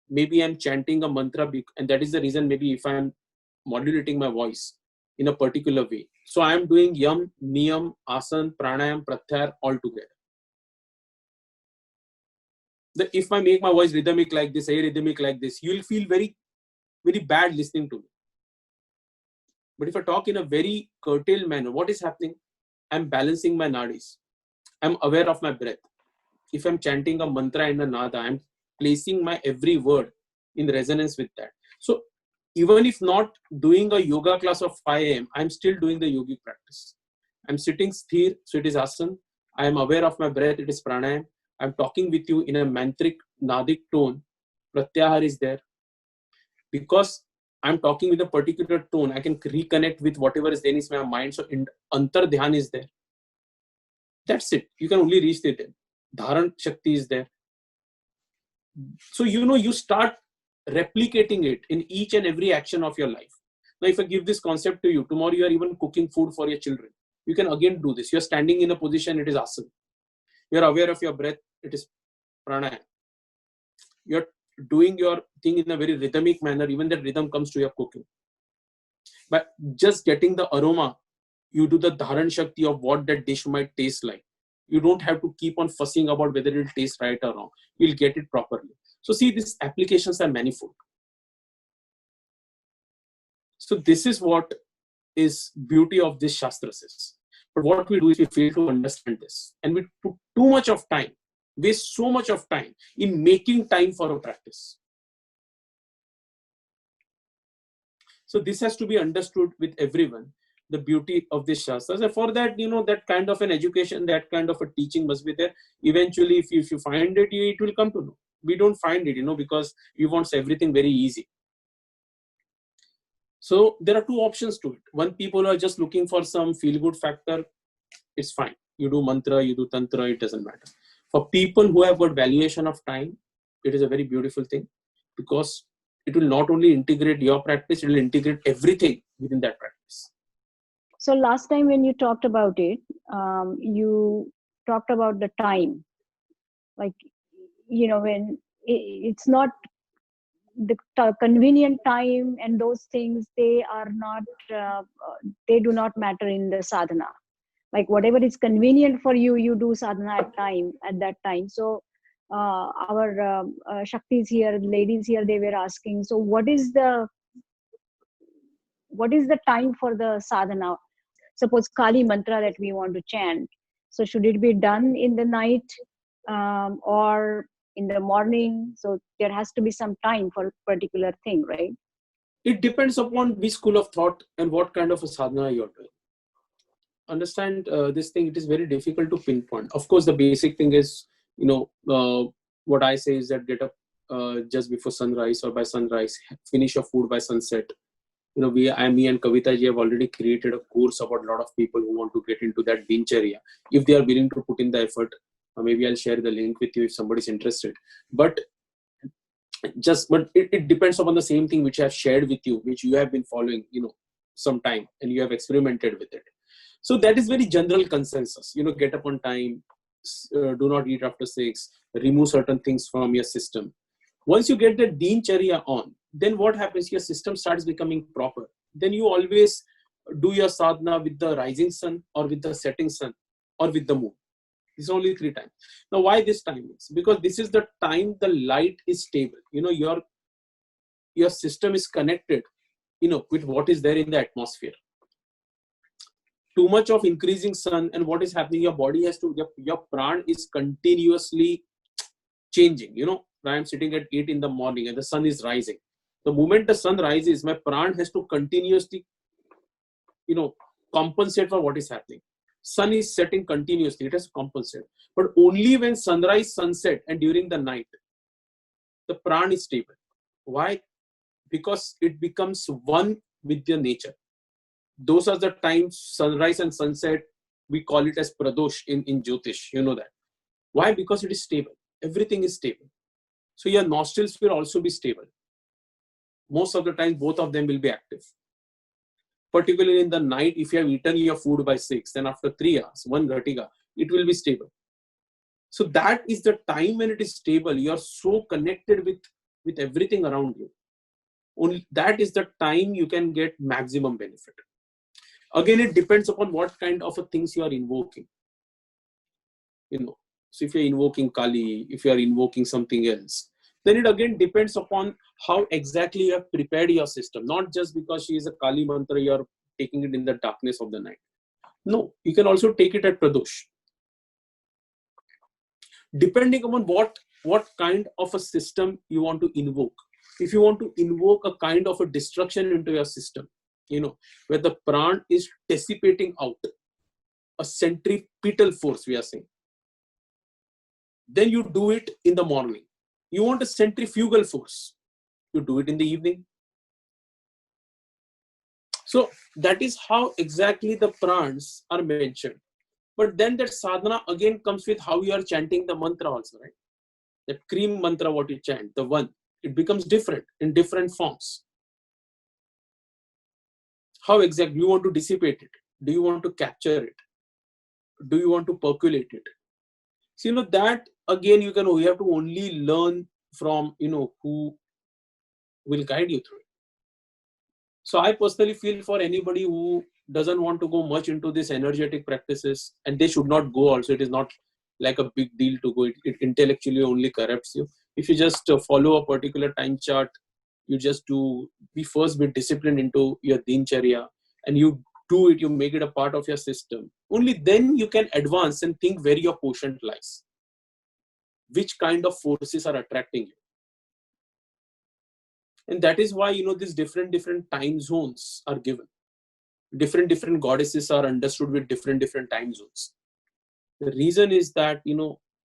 Maybe I'm chanting a mantra, and that is the reason maybe if I'm modulating my voice in a particular way. So I'm doing yam, niyam, asan, pranayam, pratyahar all together. If I make my voice rhythmic like this, arrhythmic like this, you'll feel very, very bad listening to me. But if I talk in a very curtailed manner, what is happening? I'm balancing my nadis. I'm aware of my breath. If I'm chanting a mantra and a nada, I'm placing my every word in resonance with that. So even if not doing a yoga class of 5 a.m., I'm still doing the yogic practice. I'm sitting sthir, so it is asan. I am aware of my breath, it is pranayam. I'm talking with you in a mantric, nadic tone. Pratyahar is there. Because I'm talking with a particular tone, I can reconnect with whatever is there in my mind. So antar dhyan is there. That's it. You can only reach it. Dharan Shakti is there. So, you start replicating it in each and every action of your life. Now, if I give this concept to you, tomorrow you are even cooking food for your children. You can again do this. You're standing in a position, it is asana. You're aware of your breath, it is pranayama. You're doing your thing in a very rhythmic manner, even that rhythm comes to your cooking. But just getting the aroma, you do the dharan shakti of what that dish might taste like. You don't have to keep on fussing about whether it will taste right or wrong. You'll get it properly. So see, these applications are manifold. So this is what is beauty of this Shastras. But what we do is we fail to understand this. And we put too much of time, waste so much of time in making time for a practice. So this has to be understood with everyone, the beauty of this Shastras. And for that, that kind of an education, that kind of a teaching must be there. Eventually, if you find it, it will come to know. We don't find it, because we want everything very easy. So there are two options to it. One, people are just looking for some feel-good factor. It's fine. You do mantra, you do tantra, it doesn't matter. For people who have got valuation of time, it is a very beautiful thing because it will not only integrate your practice, it will integrate everything within that practice. So last time when you talked about it, you talked about the time. Like, when it's not the convenient time and those things, they are not, they do not matter in the sadhana. Like whatever is convenient for you, you do sadhana at that time. So our Shaktis here, ladies here, they were asking, so what is the time for the sadhana? Suppose Kali mantra that we want to chant. So should it be done in the night or in the morning? So there has to be some time for a particular thing, right? It depends upon which school of thought and what kind of a sadhana you're doing. Understand this thing, it is very difficult to pinpoint. Of course, the basic thing is, what I say is that get up just before sunrise or by sunrise, finish your food by sunset. Me and Kavita ji have already created a course about a lot of people who want to get into that dincharya. If they are willing to put in the effort, maybe I'll share the link with you if somebody's interested. But it depends upon the same thing which I have shared with you, which you have been following, some time and you have experimented with it. So that is very general consensus. Get up on time, do not eat after 6, remove certain things from your system. Once you get the dincharya on, then what happens? Your system starts becoming proper. Then you always do your sadhana with the rising sun or with the setting sun or with the moon. These are only 3 times. Now, why this time is? Because this is the time the light is stable. Your your system is connected, with what is there in the atmosphere. Too much of increasing sun, and what is happening, your body has to, your pran is continuously changing. I am sitting at 8 in the morning and the sun is rising. The moment the sun rises, my pran has to continuously, compensate for what is happening. Sun is setting continuously, it has to compensate. But only when sunrise, sunset, and during the night, the pran is stable. Why? Because it becomes one with the nature. Those are the times, sunrise and sunset, we call it as pradosh in Jyotish. You know that. Why? Because it is stable. Everything is stable. So your nostrils will also be stable. Most of the time, both of them will be active. Particularly in the night, if you have eaten your food by 6, then after 3 hours, 1 ghatika, it will be stable. So that is the time when it is stable. You are so connected with everything around you. Only that is the time you can get maximum benefit. Again, it depends upon what kind of things you are invoking. So if you're invoking Kali, if you are invoking something else, then it again depends upon how exactly you have prepared your system. Not just because she is a Kali mantra, you are taking it in the darkness of the night. No, you can also take it at pradosh. Depending upon what kind of a system you want to invoke. If you want to invoke a kind of a destruction into your system, where the pran is dissipating out, a centripetal force, we are saying, then you do it in the morning. You want a centrifugal force, you do it in the evening. So that is how exactly the prans are mentioned. But then that sadhana again comes with how you are chanting the mantra also, right? That cream mantra, what you chant, the one, it becomes different in different forms. How exactly you want to dissipate it? Do you want to capture it? Do you want to percolate it? So, that again, you have to only learn from, who will guide you through it. So I personally feel for anybody who doesn't want to go much into these energetic practices, and they should not go also, it is not like a big deal to go. It intellectually only corrupts you. If you just follow a particular time chart, you just be disciplined into your dincharya, and you do it, you make it a part of your system. Only then you can advance and think where your quotient lies. Which kind of forces are attracting you. And that is why, these different time zones are given. Different goddesses are understood with different time zones. The reason is that,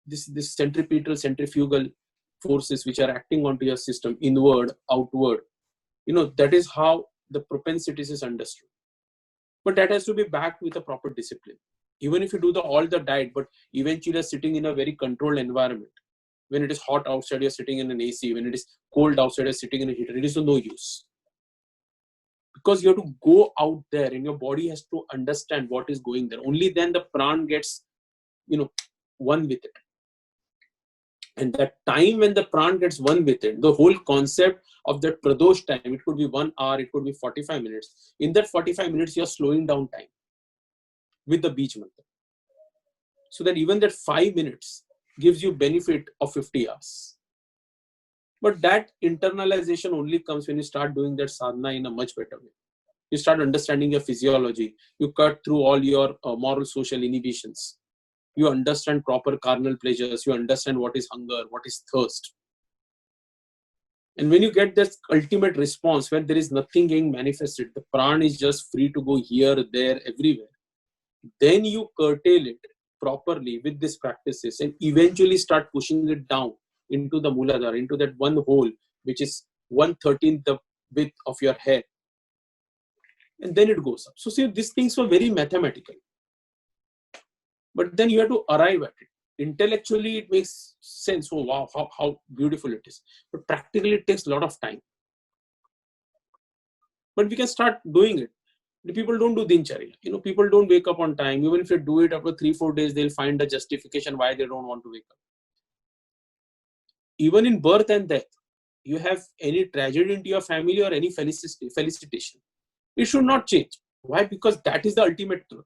this centrifugal forces which are acting onto your system, inward, outward, that is how the propensities is understood. But that has to be backed with a proper discipline. Even if you do all the diet, but eventually you're sitting in a very controlled environment. When it is hot outside, you're sitting in an AC. When it is cold outside, you're sitting in a heater. It is of no use. Because you have to go out there and your body has to understand what is going there. Only then the pran gets, one with it. And that time when the pran gets one with it, the whole concept of that pradosh time, it could be 1 hour, it could be 45 minutes. In that 45 minutes, you're slowing down time with the beach mantra. So that even that 5 minutes gives you benefit of 50 hours. But that internalization only comes when you start doing that sadhana in a much better way. You start understanding your physiology. You cut through all your moral, social inhibitions. You understand proper carnal pleasures. You understand what is hunger, what is thirst. And when you get this ultimate response where there is nothing getting manifested, the pran is just free to go here, there, everywhere. Then you curtail it properly with these practices and eventually start pushing it down into the Mooladhara, into that one hole, which is 1/13 the width of your hair. And then it goes up. So see, these things were very mathematical. But then you have to arrive at it. Intellectually, it makes sense. Oh, wow, how beautiful it is. But practically, it takes a lot of time. But we can start doing it. The people don't do dincharya. People don't wake up on time. Even if you do it after 3-4 days, they'll find a justification why they don't want to wake up. Even in birth and death, you have any tragedy into your family or any felicitation. It should not change. Why? Because that is the ultimate truth.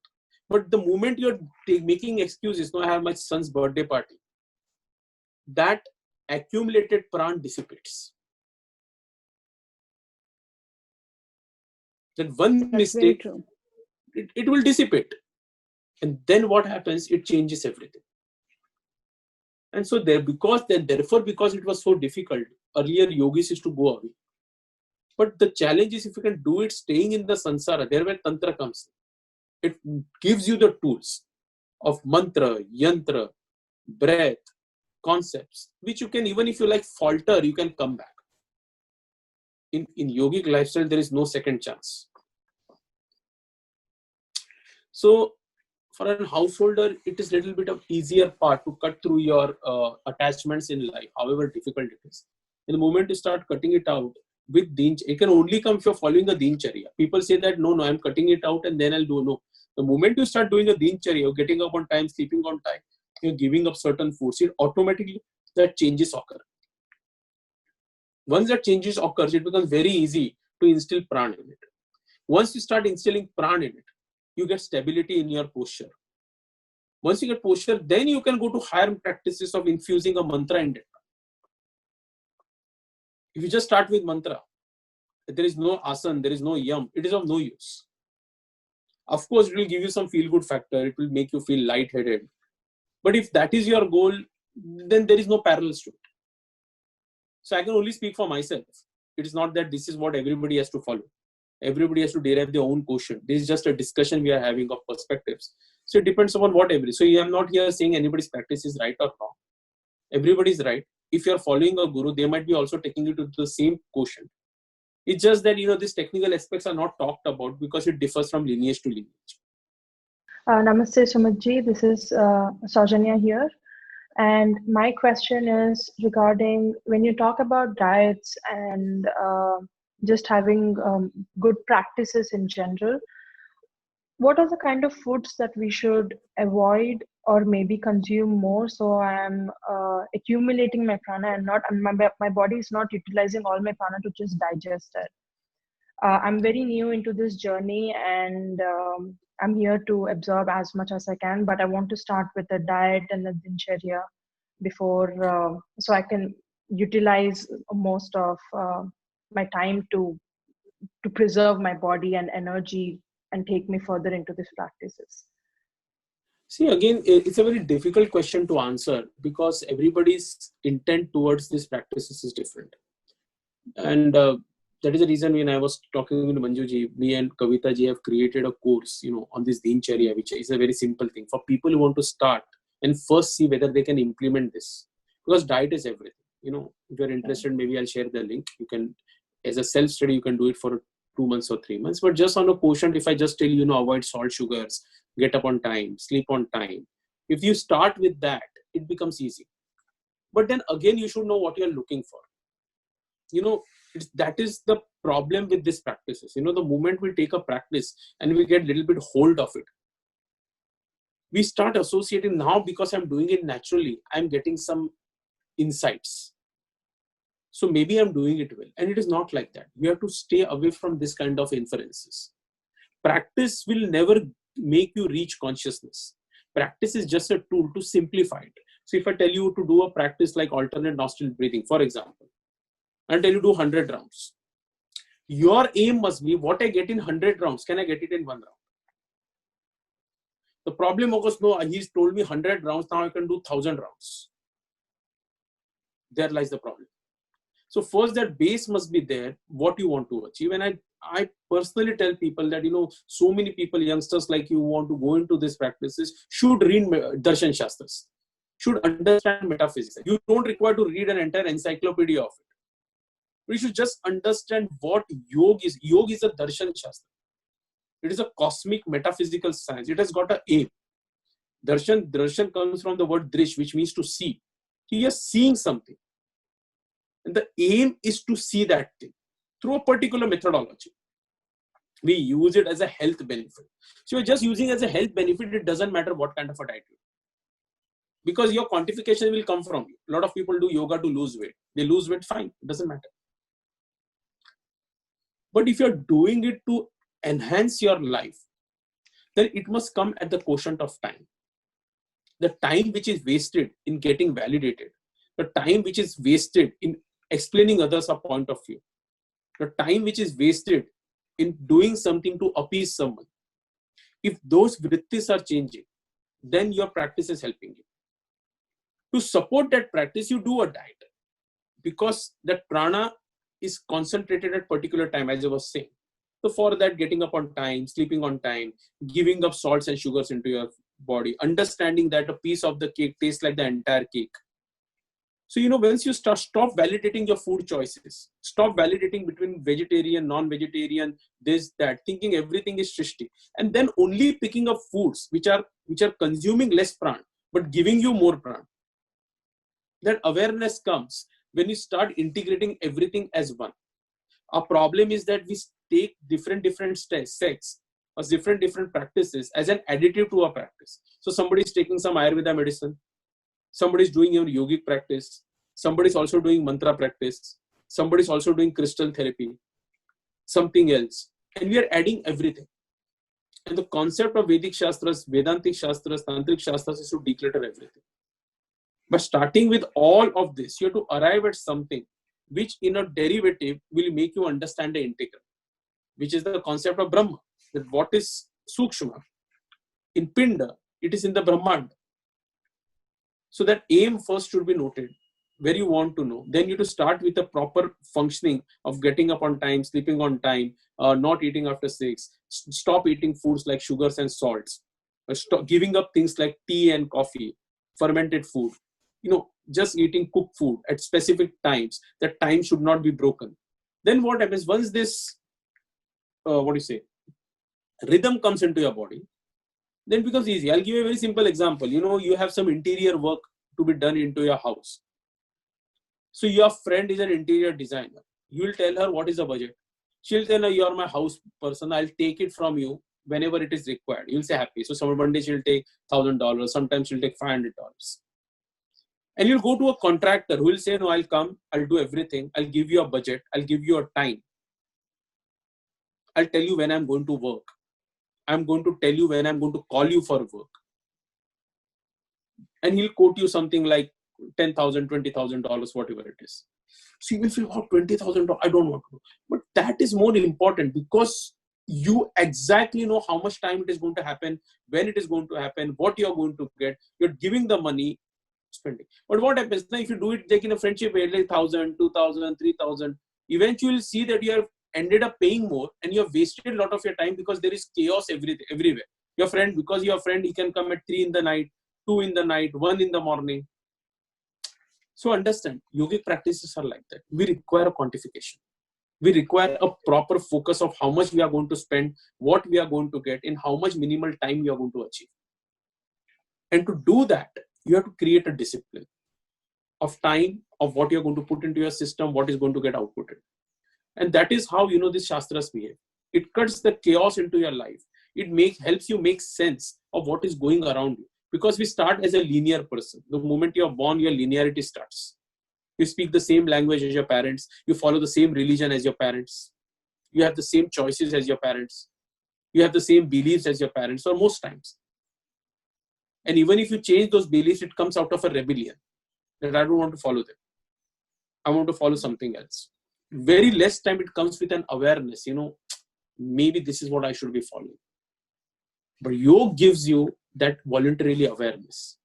But the moment you're making excuses, I have my son's birthday party, that accumulated pran dissipates. That one That's very mistake, true. it will dissipate. And then what happens? It changes everything. And so therefore, because it was so difficult, earlier yogis used to go away. But the challenge is if you can do it staying in the samsara, there where tantra comes in. It gives you the tools of mantra, yantra, breath, concepts, which you can, even if you like falter, you can come back. In yogic lifestyle, there is no second chance. So for a householder, it is a little bit of easier part to cut through your attachments in life, however difficult it is. In the moment you start cutting it out with Dincharya, it can only come if you're following a Dincharya. People say that, no, I'm cutting it out and then I'll do. No. The moment you start doing a Dincharya, you're getting up on time, sleeping on time, you're giving up certain foods, it automatically that changes occur. Once that changes occurs, it becomes very easy to instill prana in it. Once you start instilling prana in it, you get stability in your posture. Once you get posture, then you can go to higher practices of infusing a mantra in it. If you just start with mantra, there is no asana, there is no yam, it is of no use. Of course, it will give you some feel-good factor, it will make you feel lightheaded. But if that is your goal, then there is no parallels to it. So I can only speak for myself. It is not that this is what everybody has to follow. Everybody has to derive their own quotient. This is just a discussion we are having of perspectives. So it depends upon what everybody. So I am not here saying anybody's practice is right or wrong. Everybody is right. If you are following a guru, they might be also taking you to the same quotient. It's just that, these technical aspects are not talked about because it differs from lineage to lineage. Namaste, Sumitji. This is Saujanya here. And my question is regarding when you talk about diets and just having good practices in general, what are the kind of foods that we should avoid or maybe consume more so I am accumulating my prana and not my body is not utilizing all my prana to just digest it? I'm very new into this journey and I'm here to absorb as much as I can, but I want to start with a diet and a dincharya before so I can utilize most of my time to preserve my body and energy and take me further into these practices. See, again, it's a very difficult question to answer because everybody's intent towards these practices is different. And that is the reason when I was talking with Manjuji, me and Kavita ji have created a course, on this Dincharya, which is a very simple thing for people who want to start and first see whether they can implement this. Because diet is everything. If you're interested, maybe I'll share the link. You can, as a self-study, you can do it for 2 months or 3 months. But just on a quotient, if I just tell you, avoid salt, sugars, get up on time, sleep on time. If you start with that, it becomes easy. But then again, you should know what you're looking for. That is the problem with these practices. The moment we take a practice and we get a little bit hold of it, we start associating now because I'm doing it naturally, I'm getting some insights. So maybe I'm doing it well. And it is not like that. We have to stay away from this kind of inferences. Practice will never make you reach consciousness. Practice is just a tool to simplify it. So if I tell you to do a practice like alternate nostril breathing, for example, and tell you do 100 rounds. Your aim must be what I get in 100 rounds, can I get it in 1 round? The problem was, no, he's told me 100 rounds, now I can do 1000 rounds. There lies the problem. So first that base must be there, what you want to achieve. And I personally tell people that, so many people, youngsters like you who want to go into these practices should read Darshan Shastras, should understand metaphysics. You don't require to read an entire encyclopedia of it. We should just understand what yoga is. Yoga is a Darshan Shastra. It is a cosmic metaphysical science. It has got an aim. Darshan comes from the word drish, which means to see. He is seeing something. And the aim is to see that thing through a particular methodology. We use it as a health benefit. So you're just using it as a health benefit, it doesn't matter what kind of a diet you do. Because your quantification will come from you. A lot of people do yoga to lose weight. They lose weight, fine. It doesn't matter. But if you're doing it to enhance your life, then it must come at the quotient of time. The time which is wasted in getting validated, the time which is wasted in explaining others a point of view, the time which is wasted in doing something to appease someone, if those vrittis are changing, then your practice is helping you. To support that practice, you do a diet, because that prana is concentrated at particular time, as I was saying. So for that, getting up on time, sleeping on time, giving up salts and sugars into your body, understanding that a piece of the cake tastes like the entire cake. So, once you stop validating your food choices, stop validating between vegetarian, non-vegetarian, this, that, thinking everything is shrishti, and then only picking up foods which are consuming less prana, but giving you more prana. That awareness comes when you start integrating everything as one. Our problem is that we take different sects or different practices as an additive to our practice. So somebody is taking some Ayurveda medicine, somebody is doing your yogic practice, somebody is also doing mantra practice, somebody is also doing crystal therapy, something else, and we are adding everything. And the concept of Vedic Shastras, Vedantic Shastras, Tantric Shastras is to declutter everything. But starting with all of this, you have to arrive at something which in a derivative will make you understand the integral, which is the concept of Brahma. That what is Sukshma? In Pinda, it is in the Brahmanda. So that aim first should be noted, where you want to know. Then you have to start with a proper functioning of getting up on time, sleeping on time, not eating after 6, stop eating foods like sugars and salts, stop giving up things like tea and coffee, fermented food. Just eating cooked food at specific times. That time should not be broken. Then what happens once this, rhythm comes into your body, then it becomes easy. I'll give you a very simple example. You have some interior work to be done into your house. So your friend is an interior designer. You will tell her what is the budget. She'll tell her, you are my house person. I'll take it from you whenever it is required. You'll say happy. So one day she'll take $1,000. Sometimes she'll take $500. And you'll go to a contractor who will say, no, I'll come, I'll do everything. I'll give you a budget. I'll give you a time. I'll tell you when I'm going to work. I'm going to tell you when I'm going to call you for work. And he'll quote you something like $10,000, $20,000, whatever it is. So you will feel, oh, $20,000, I don't want to. But that is more important, because you exactly know how much time it is going to happen, when it is going to happen, what you're going to get. You're giving the money, spending. But what happens now, if you do it like in a friendship way, like 1,000, 2,000, 3,000, eventually you'll see that you have ended up paying more and you have wasted a lot of your time, because there is chaos everywhere. Your friend, because your friend, he can come at 3 in the night, 2 in the night, 1 in the morning. So understand, yogic practices are like that. We require a quantification. We require a proper focus of how much we are going to spend, what we are going to get, in how much minimal time we are going to achieve. And to do that, you have to create a discipline of time, of what you're going to put into your system, what is going to get outputted. And that is how, these Shastras behave. It cuts the chaos into your life. It helps you make sense of what is going around you. Because we start as a linear person. The moment you are born, your linearity starts. You speak the same language as your parents. You follow the same religion as your parents. You have the same choices as your parents. You have the same beliefs as your parents, or most times. And even if you change those beliefs, it comes out of a rebellion. That I don't want to follow them. I want to follow something else. Very less time it comes with an awareness, maybe this is what I should be following. But yoga gives you that voluntarily awareness.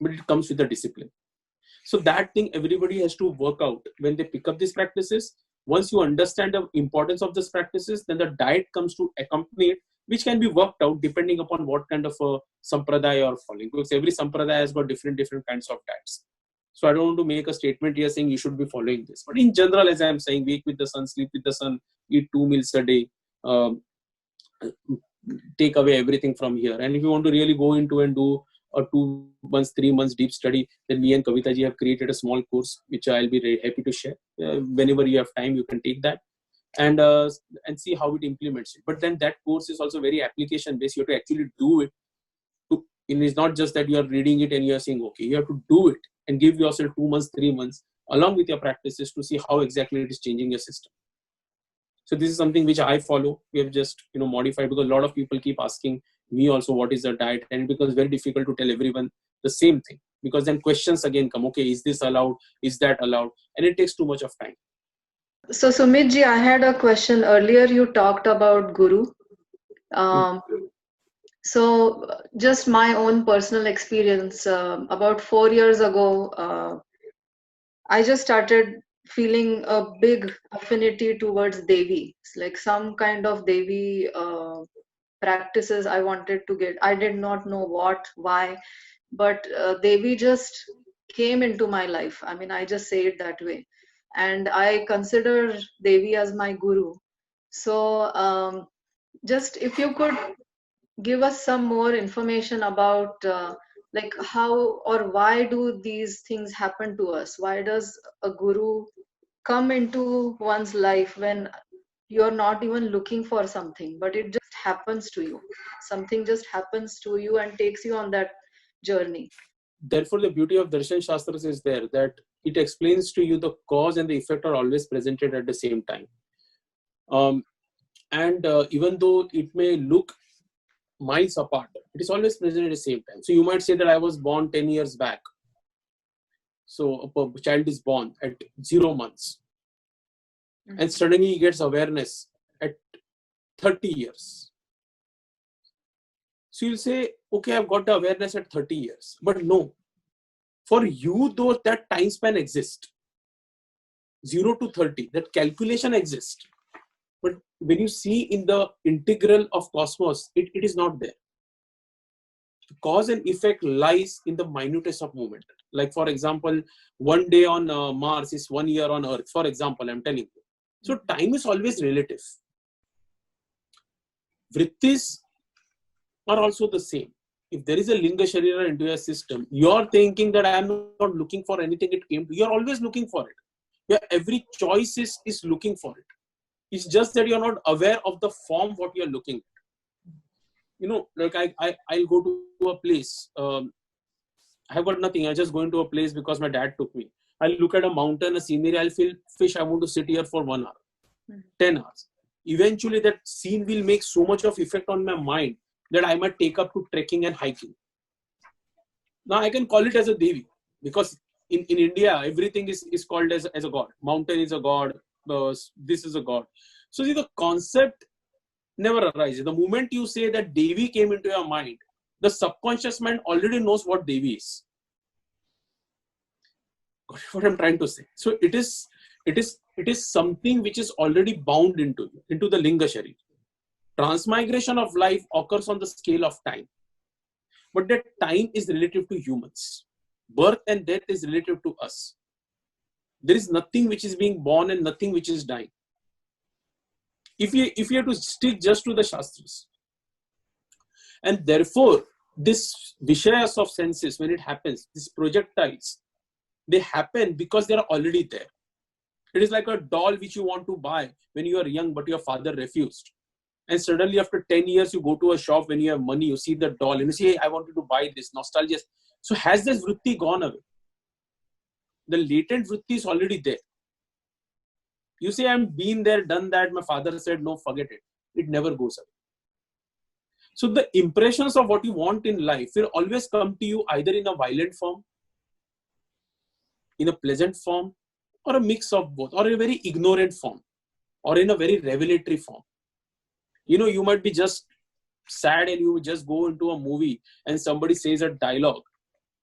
But it comes with a discipline. So that thing everybody has to work out when they pick up these practices. Once you understand the importance of these practices, then the diet comes to accompany it, which can be worked out depending upon what kind of a sampradaya you are following. Because every sampradaya has got different kinds of diets. So I don't want to make a statement here saying you should be following this. But in general, as I am saying, wake with the sun, sleep with the sun, eat 2 meals a day, take away everything from here. And if you want to really go into and do a 2 months, 3 months deep study, then me and Kavita ji have created a small course, which I'll be very happy to share. Whenever you have time, you can take that and see how it implements it. But then that course is also very application based. You have to actually do it. It's not just that you are reading it and you are saying, okay, you have to do it and give yourself 2 months, 3 months along with your practices to see how exactly it is changing your system. So this is something which I follow. We have just, modified, because a lot of people keep asking me also, what is the diet? And it becomes very difficult to tell everyone the same thing, because then questions again come, okay, is this allowed? Is that allowed? And it takes too much of time. So Sumit ji, I had a question earlier. You talked about Guru. Um, so just my own personal experience. About 4 years ago, I just started feeling a big affinity towards Devi. It's like some kind of Devi practices I wanted to get. I did not know what, why, but Devi just came into my life. I mean, I just say it that way. And I consider Devi as my guru. So, just if you could give us some more information about like how or why do these things happen to us? Why does a guru come into one's life when you're not even looking for something, but it just happens to you? Something just happens to you and takes you on that journey. Therefore, the beauty of Darshan Shastras is there, that it explains to you the cause and the effect are always presented at the same time. And even though it may look miles apart, it is always present at the same time. So you might say that I was born 10 years back. So a child is born at 0 months. And suddenly he gets awareness at 30 years. So you'll say, okay, I've got the awareness at 30 years. But no, for you, though, that time span exists. 0 to 30, that calculation exists. But when you see in the integral of cosmos, it is not there. The cause and effect lies in the minutest of movement. Like, for example, 1 day on Mars is 1 year on Earth. For example, I'm telling you. So time is always relative. Vrittis are also the same. If there is a Linga Sharira into your system, you're thinking that I'm not looking for anything, it came to you. You're always looking for it. Your every choice is looking for it. It's just that you're not aware of the form what you're looking at. You know, like I'll go to a place. I've got nothing. I just go into a place because my dad took me. I'll look at a mountain, a scenery. I'll feel fish. I want to sit here for 1 hour, 10 hours. Eventually, that scene will make so much of effect on my mind that I might take up to trekking and hiking. Now I can call it as a Devi, because in India, everything is called as a god. Mountain is a god. This is a god. So see, the concept never arises. The moment you say that Devi came into your mind, the subconscious mind already knows what Devi is. What I'm trying to say. So it is something which is already bound into the Linga Sharira. Transmigration of life occurs on the scale of time. But that time is relative to humans. Birth and death is relative to us. There is nothing which is being born and nothing which is dying. If you have to stick just to the Shastras. And therefore, this Vishayas of senses, when it happens, these projectiles, they happen because they are already there. It is like a doll which you want to buy when you are young, but your father refused. And suddenly after 10 years, you go to a shop when you have money, you see the doll and you say, hey, I wanted to buy this, nostalgia. So has this vritti gone away? The latent vritti is already there. You say, I'm been there, done that. My father said, no, forget it. It never goes away. So the impressions of what you want in life will always come to you either in a violent form, in a pleasant form, or a mix of both, or a very ignorant form, or in a very revelatory form. You know, you might be just sad and you just go into a movie and somebody says a dialogue.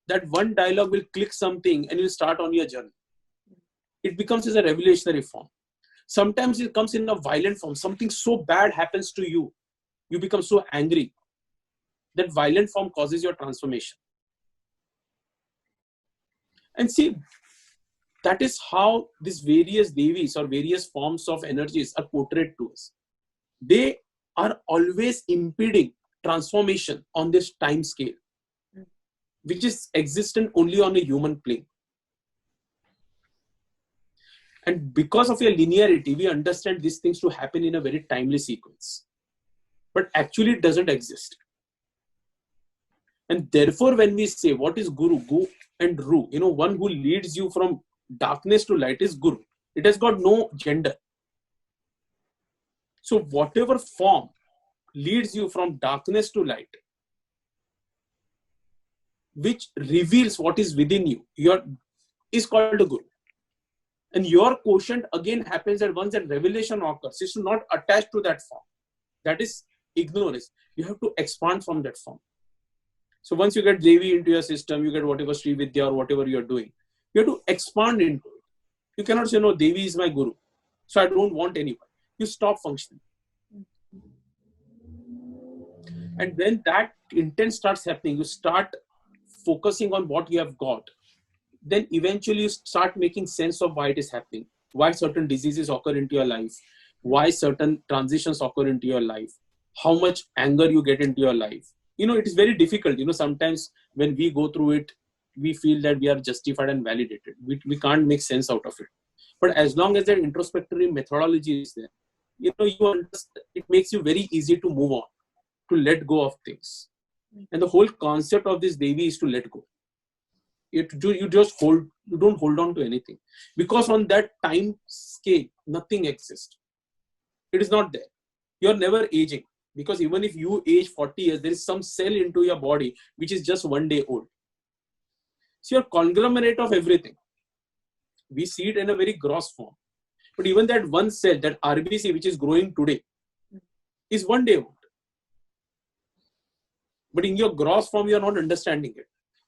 That one dialogue will click something and you'll start on your journey. It becomes as a revelationary form. Sometimes it comes in a violent form. Something so bad happens to you. You become so angry. That violent form causes your transformation. And see, that is how these various Devis or various forms of energies are portrayed to us. They are always impeding transformation on this time scale, which is existent only on a human plane. And because of your linearity, we understand these things to happen in a very timely sequence. But actually it doesn't exist. And therefore, when we say, what is Guru? Gu and Ru, you know, one who leads you from darkness to light is Guru. It has got no gender. So whatever form leads you from darkness to light, which reveals what is within you, is called a Guru. And your quotient again happens that once that revelation occurs, it's not attached to that form. That is ignorance. You have to expand from that form. So once you get Devi into your system, you get whatever Sri Vidya or whatever you're doing, you have to expand into it. You cannot say, no, Devi is my guru, so I don't want anyone. You stop functioning. And then that intent starts happening. You start focusing on what you have got. Then eventually you start making sense of why it is happening, why certain diseases occur into your life, why certain transitions occur into your life, how much anger you get into your life. It is very difficult. Sometimes when we go through it, we feel that we are justified and validated. We can't make sense out of it. But as long as that introspectory methodology is there, you understand, it makes you very easy to move on, to let go of things. And the whole concept of this Devi is to let go. You don't hold on to anything, because on that time scale, nothing exists. It is not there. You're never aging, because even if you age 40 years, there is some cell into your body which is just 1 day old. So you're a conglomerate of everything. We see it in a very gross form. But even that one cell, that RBC which is growing today, is 1 day old. But in your gross form, you are not understanding it.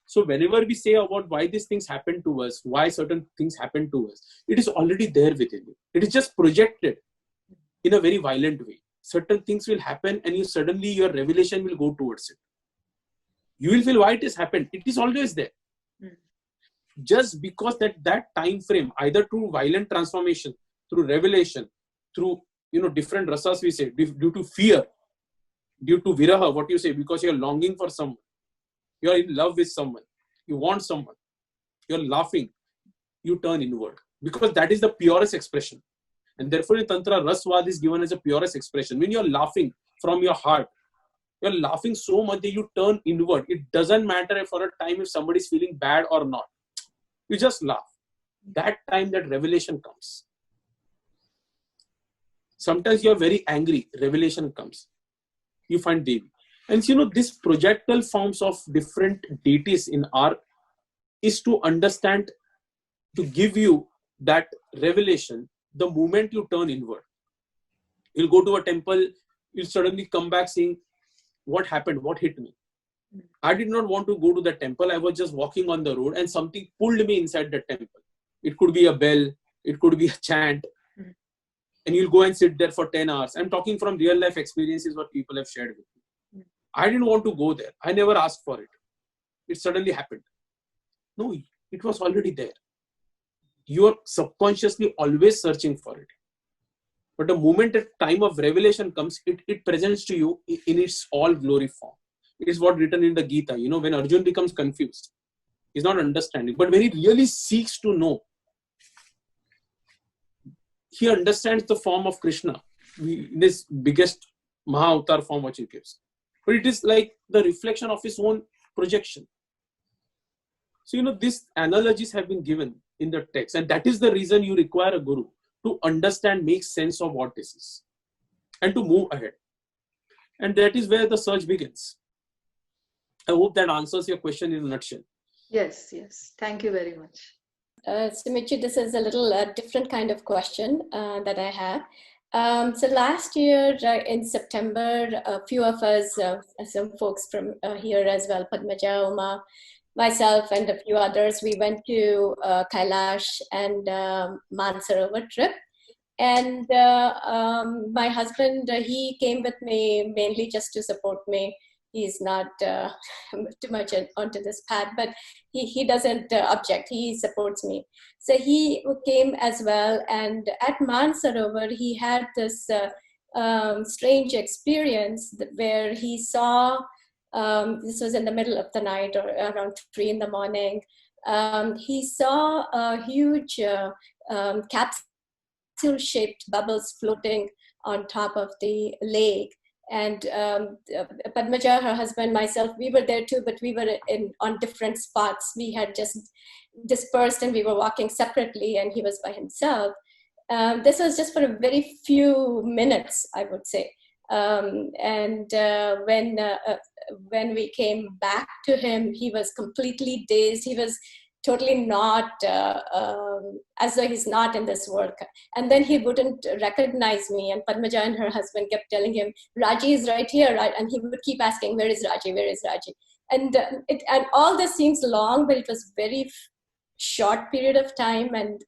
So whenever we say about why these things happen to us, why certain things happen to us, it is already there within you. It is just projected in a very violent way. Certain things will happen and suddenly your revelation will go towards it. You will feel why it has happened. It is always there. Just because that time frame, either through violent transformation, through revelation, through different rasas we say, due to fear, due to viraha, what you say, because you're longing for someone, you're in love with someone, you want someone, you're laughing, you turn inward, because that is the purest expression. And therefore in Tantra, Rasvad is given as a purest expression. When you're laughing from your heart, you're laughing so much that you turn inward. It doesn't matter for a time if somebody is feeling bad or not. You just laugh. That time that revelation comes. Sometimes you're very angry, revelation comes. You find Devi. And this projectile forms of different deities in art is to understand, to give you that revelation the moment you turn inward. You'll go to a temple, you'll suddenly come back saying, what happened? What hit me? I did not want to go to the temple. I was just walking on the road and something pulled me inside the temple. It could be a bell, it could be a chant. And you'll go and sit there for 10 hours. I'm talking from real life experiences what people have shared with me. I didn't want to go there. I never asked for it. It suddenly happened. No, it was already there. You are subconsciously always searching for it. But the moment a time of revelation comes, it presents to you in its all glory form. It is what written in the Gita. When Arjun becomes confused, he's not understanding. But when he really seeks to know, he understands the form of Krishna, in his biggest Maha-avatar form which he gives. But it is like the reflection of his own projection. So, these analogies have been given in the text. And that is the reason you require a guru, to understand, make sense of what this is, and to move ahead. And that is where the search begins. I hope that answers your question in a nutshell. Yes. Thank you very much. Sumitji, this is a little different kind of question that I have. So last year in September, a few of us, some folks from here as well, Padmaja, Uma, myself and a few others, we went to Kailash and Mansarovar trip. And my husband, he came with me mainly just to support me. He's not too much onto this path, but he doesn't object. He supports me. So he came as well. And at Mansarovar, he had this strange experience where he saw, this was in the middle of the night or around 3 in the morning, he saw a huge capsule-shaped bubbles floating on top of the lake. And Padmaja, her husband, myself, we were there too, but we were on different spots. We had just dispersed and we were walking separately, and he was by himself. This was just for a very few minutes, I would say. And when we came back to him, he was completely dazed. He was totally not, as though he's not in this world. And then he wouldn't recognize me. And Padmaja and her husband kept telling him, Raji is right here, right? And he would keep asking, where is Raji? Where is Raji? And and all this seems long, but it was very short period of time. And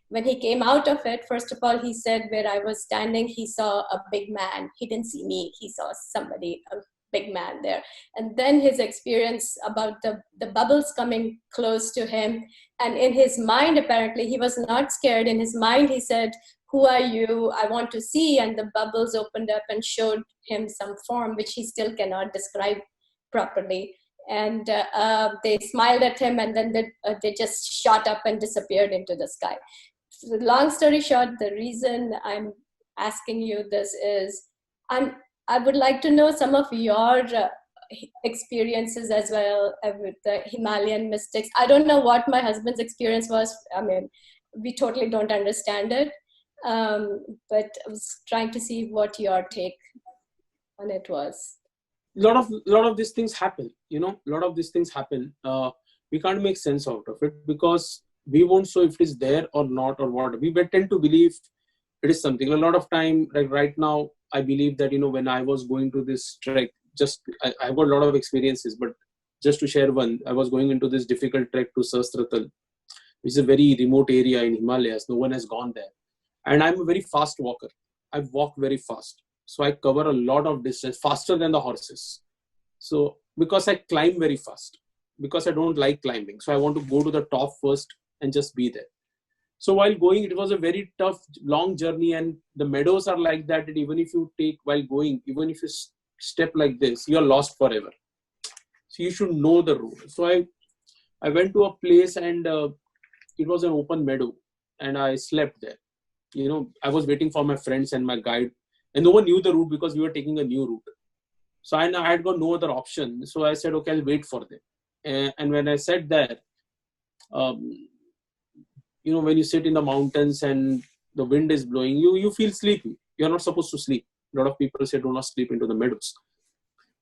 when he came out of it, first of all, he said where I was standing, he saw a big man. He didn't see me. He saw somebody, a big man there. And then his experience about the bubbles coming close to him. And in his mind, apparently, he was not scared. In his mind, he said, who are you? I want to see. And the bubbles opened up and showed him some form, which he still cannot describe properly. And they smiled at him, and then they just shot up and disappeared into the sky. So long story short, the reason I'm asking you this is I would like to know some of your experiences as well with the Himalayan mystics. I don't know what my husband's experience was. I mean, we totally don't understand it. But I was trying to see what your take on it was. Lot of these things happen, a lot of these things happen. We can't make sense out of it because we won't know if it is there or not or what. We tend to believe it is something. A lot of time, like right now, I believe that, when I was going to this trek, I've got a lot of experiences, but just to share one, I was going into this difficult trek to Sahasratal, which is a very remote area in Himalayas. No one has gone there. And I'm a very fast walker. I walk very fast. So I cover a lot of distance faster than the horses. So because I climb very fast, because I don't like climbing. So I want to go to the top first and just be there. So while going, it was a very tough, long journey. And the meadows are like that even if you even if you step like this, you're lost forever. So you should know the route. So I went to a place and it was an open meadow and I slept there. I was waiting for my friends and my guide. And no one knew the route because we were taking a new route. So I had got no other option. So I said, okay, I'll wait for them. And when I sat there, when you sit in the mountains and the wind is blowing, you feel sleepy. You're not supposed to sleep. A lot of people say, do not sleep into the meadows.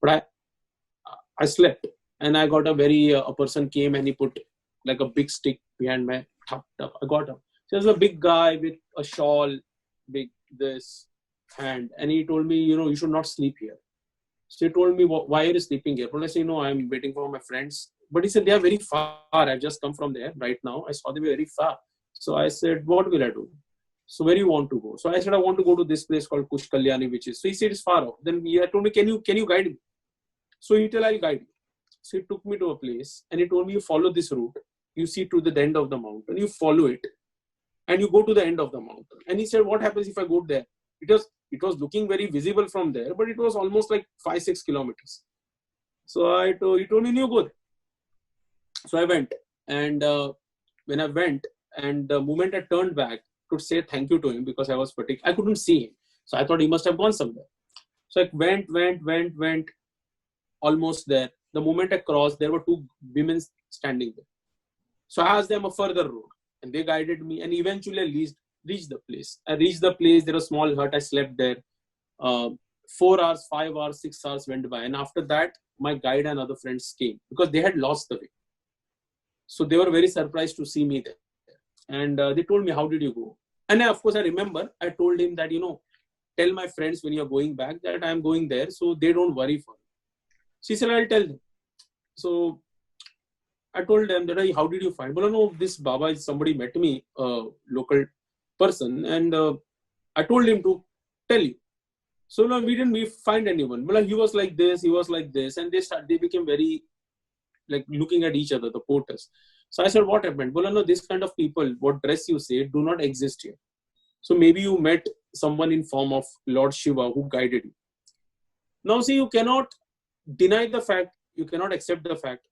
But I slept. And I got a person came and he put like a big stick behind my top. I got up. So there's a big guy with a shawl, big this. And he told me, you should not sleep here. So he told me, why are you sleeping here? But I said, no, I'm waiting for my friends. But he said, they are very far. I've just come from there right now. I saw them very far. So I said, what will I do? So where do you want to go? So I said, I want to go to this place called Kush Kalyani, which is, so he said, it's far off. Then he told me, can you guide me? So he told, I'll guide you. So he took me to a place and he told me, you follow this route. You see to the end of the mountain, you follow it and you go to the end of the mountain. And he said, what happens if I go there? It was looking very visible from there, but it was almost like 5-6 kilometers. So he told me, you go there. So I went. And when I went, and the moment I turned back to say thank you to him because I was fatigued, I couldn't see him. So I thought he must have gone somewhere. So I went, almost there. The moment I crossed, there were two women standing there. So I asked them a further road and they guided me and eventually I reached the place. I reached the place, there was a small hut, I slept there. 4 hours, 5 hours, 6 hours went by. And after that, my guide and other friends came because they had lost the way. So they were very surprised to see me there. And they told me, how did you go? And of course, I remember, I told him that, tell my friends when you're going back that I'm going there. So they don't worry for me. She said, I'll tell them. So I told them that, how did you find? Well, no, this Baba is somebody met me, a local person. And I told him to tell you. So no, we didn't find anyone. Well, he was like this, he was like this. And they became very like looking at each other, the porters. So I said, what happened? Well, no, this kind of people, what dress you say, do not exist here. So maybe you met someone in form of Lord Shiva who guided you. Now see, you cannot deny the fact, you cannot accept the fact.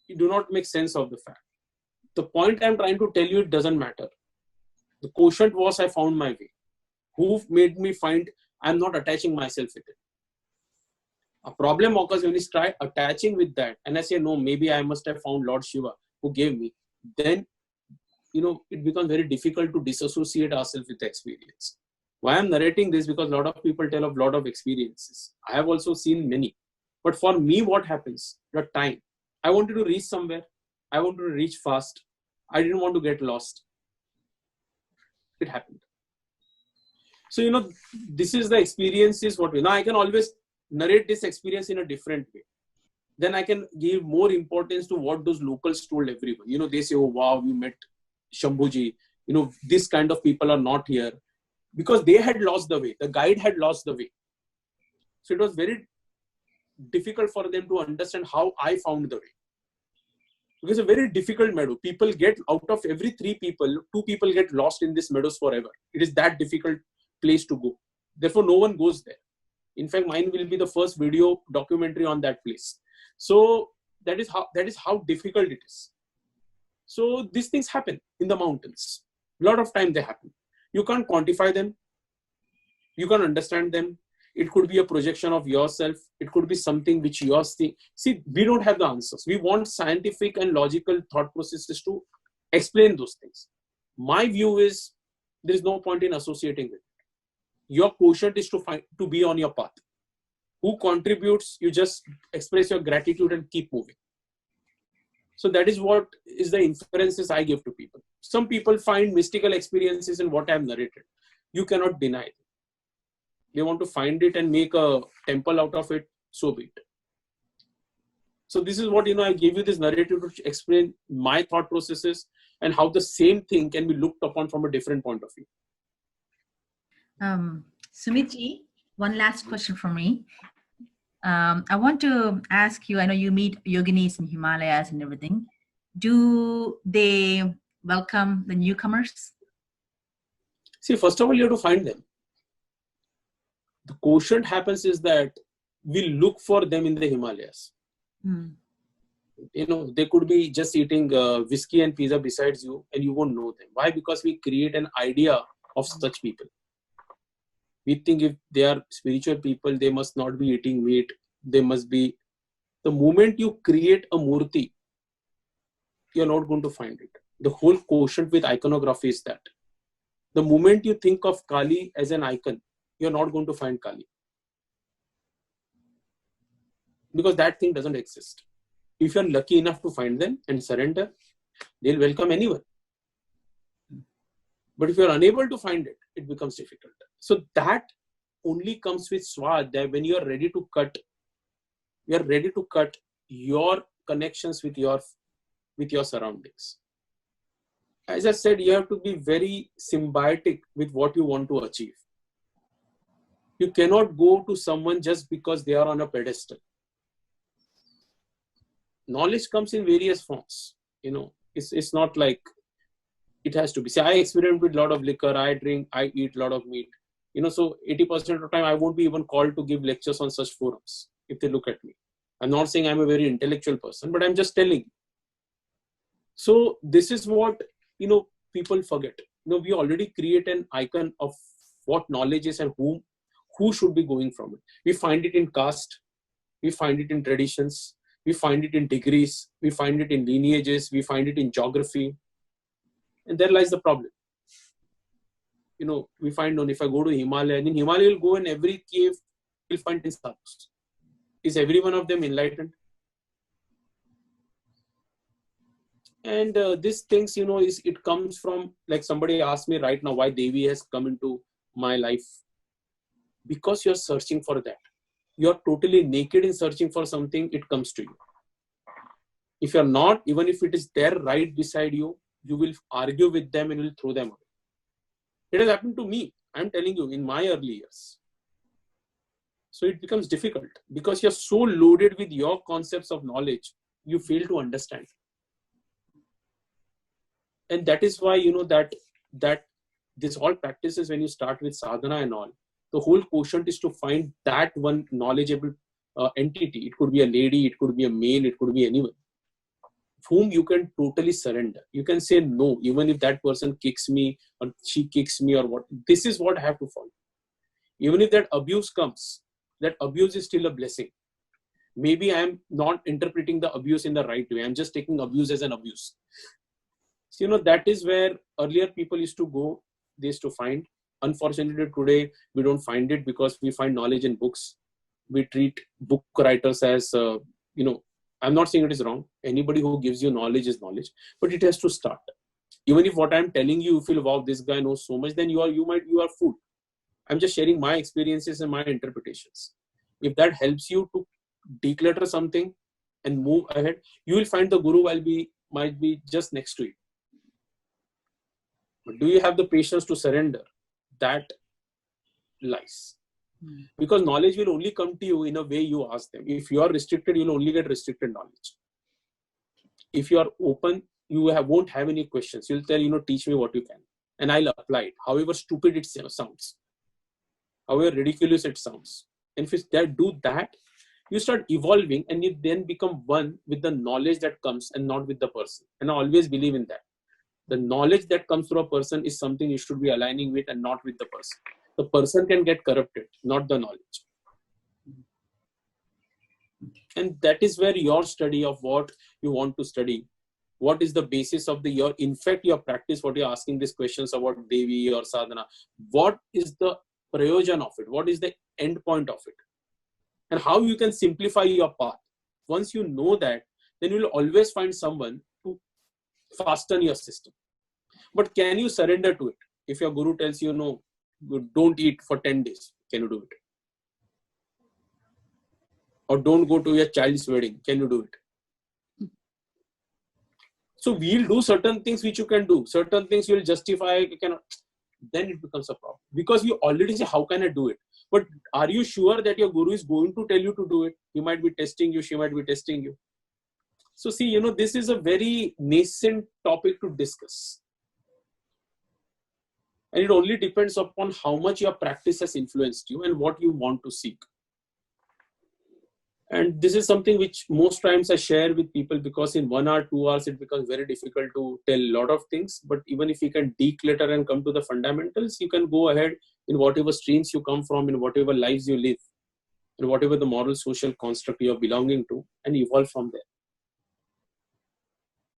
You do not make sense of the fact. The point I'm trying to tell you, it doesn't matter. The quotient was I found my way. Who made me find I'm not attaching myself with it. A problem occurs when you try attaching with that. And I say, no, maybe I must have found Lord Shiva who gave me. Then, it becomes very difficult to disassociate ourselves with the experience. Why I'm narrating this? Because a lot of people tell of a lot of experiences. I have also seen many. But for me, what happens? The time. I wanted to reach somewhere. I wanted to reach fast. I didn't want to get lost. It happened. So, you know, this is the experiences what we, now I can always narrate this experience in a different way. Then I can give more importance to what those locals told everyone. You know, they say, oh, wow, we met Shambhuji. You know, this kind of people are not here. Because they had lost the way. The guide had lost the way. So it was very difficult for them to understand how I found the way. Because it's a very difficult meadow. People get, out of every 3 people, 2 people get lost in this meadows forever. It is that difficult place to go. Therefore, no one goes there. In fact, mine will be the first video documentary on that place. So that is how difficult it is. So these things happen in the mountains. A lot of time they happen. You can't quantify them. You can't understand them. It could be a projection of yourself. It could be something which you are seeing. See, we don't have the answers. We want scientific and logical thought processes to explain those things. My view is there is no point in associating with it. Your quotient is to be on your path. Who contributes, you just express your gratitude and keep moving. So that is what is the inferences I give to people. Some people find mystical experiences in what I have narrated. You cannot deny it. They want to find it and make a temple out of it, so be it. So this is what, you know, I gave you this narrative to explain my thought processes and how the same thing can be looked upon from a different point of view. Sumitji, one last question from me. I want to ask you, I know you meet yoginis in Himalayas and everything. Do they welcome the newcomers? See, first of all, you have to find them. The quotient happens is that we look for them in the Himalayas. You know, they could be just eating whiskey and pizza besides you and you won't know them. Why? Because we create an idea of such people. We think if they are spiritual people, they must not be eating meat. They must be. The moment you create a murti, you're not going to find it. The whole quotient with iconography is that. The moment you think of Kali as an icon, you're not going to find Kali. Because that thing doesn't exist. If you're lucky enough to find them and surrender, they'll welcome anyone. But if you're unable to find it, it becomes difficult. So that only comes with swad, that when you're ready to cut, you're ready to cut your connections with your surroundings. As I said, you have to be very symbiotic with what you want to achieve. You cannot go to someone just because they are on a pedestal. Knowledge comes in various forms. You know, it's not like it has to be. See, I experiment with a lot of liquor, I drink, I eat a lot of meat. You know, so 80% of the time I won't be even called to give lectures on such forums if they look at me. I'm not saying I'm a very intellectual person, but I'm just telling you. So this is what, you know, people forget. You know, we already create an icon of what knowledge is and who should be going from it. We find it in caste, we find it in traditions, we find it in degrees, we find it in lineages, we find it in geography. And there lies the problem. You know, we find if I go to Himalaya, in Himalaya you'll go in every cave, you'll find 10 sadhus. Is every one of them enlightened? And these things, you know, it comes from, like somebody asked me right now why Devi has come into my life. Because you're searching for that. You're totally naked in searching for something, it comes to you. If you're not, even if it is there right beside you, you will argue with them and will throw them away. It has happened to me, I'm telling you, in my early years. So it becomes difficult because you're so loaded with your concepts of knowledge, you fail to understand. And that is why, you know, that this all practices, when you start with sadhana and all, the whole quotient is to find that one knowledgeable entity. It could be a lady, it could be a male, it could be anyone, whom you can totally surrender. You can say no, even if that person kicks me or she kicks me or what. This is what I have to follow. Even if that abuse comes, that abuse is still a blessing. Maybe I am not interpreting the abuse in the right way. I'm just taking abuse as an abuse. So, you know, that is where earlier people used to go, they used to find. Unfortunately, today we don't find it because we find knowledge in books. We treat book writers as, you know, I'm not saying it is wrong. Anybody who gives you knowledge is knowledge, but it has to start. Even if what I'm telling you, you feel, wow, this guy knows so much, then you are fooled. I'm just sharing my experiences and my interpretations. If that helps you to declutter something and move ahead, you will find the guru might be just next to you. But do you have the patience to surrender? That lies. Because knowledge will only come to you in a way you ask them. If you are restricted, you'll only get restricted knowledge. If you are open, you won't have any questions. You'll tell, teach me what you can. And I'll apply it. However stupid it sounds. However ridiculous it sounds. And if you do that, you start evolving and you then become one with the knowledge that comes and not with the person. And I always believe in that. The knowledge that comes through a person is something you should be aligning with and not with the person. The person can get corrupted, not the knowledge. And that is where your study of what you want to study, what is the basis of your practice, what you're asking these questions about Devi or sadhana, what is the prayojan of it? What is the end point of it? And how you can simplify your path. Once you know that, then you will always find someone to fasten your system. But can you surrender to it? If your guru tells you, no, don't eat for 10 days, can you do it? Or don't go to your child's wedding, can you do it? So we'll do certain things which you can do. Certain things you'll justify, you cannot. Then it becomes a problem. Because you already say, how can I do it? But are you sure that your guru is going to tell you to do it? He might be testing you, she might be testing you. So see, this is a very nascent topic to discuss. And it only depends upon how much your practice has influenced you and what you want to seek. And this is something which most times I share with people, because in 1 hour, 2 hours, it becomes very difficult to tell a lot of things. But even if you can declutter and come to the fundamentals, you can go ahead in whatever streams you come from, in whatever lives you live, in whatever the moral social construct you are belonging to, and evolve from there.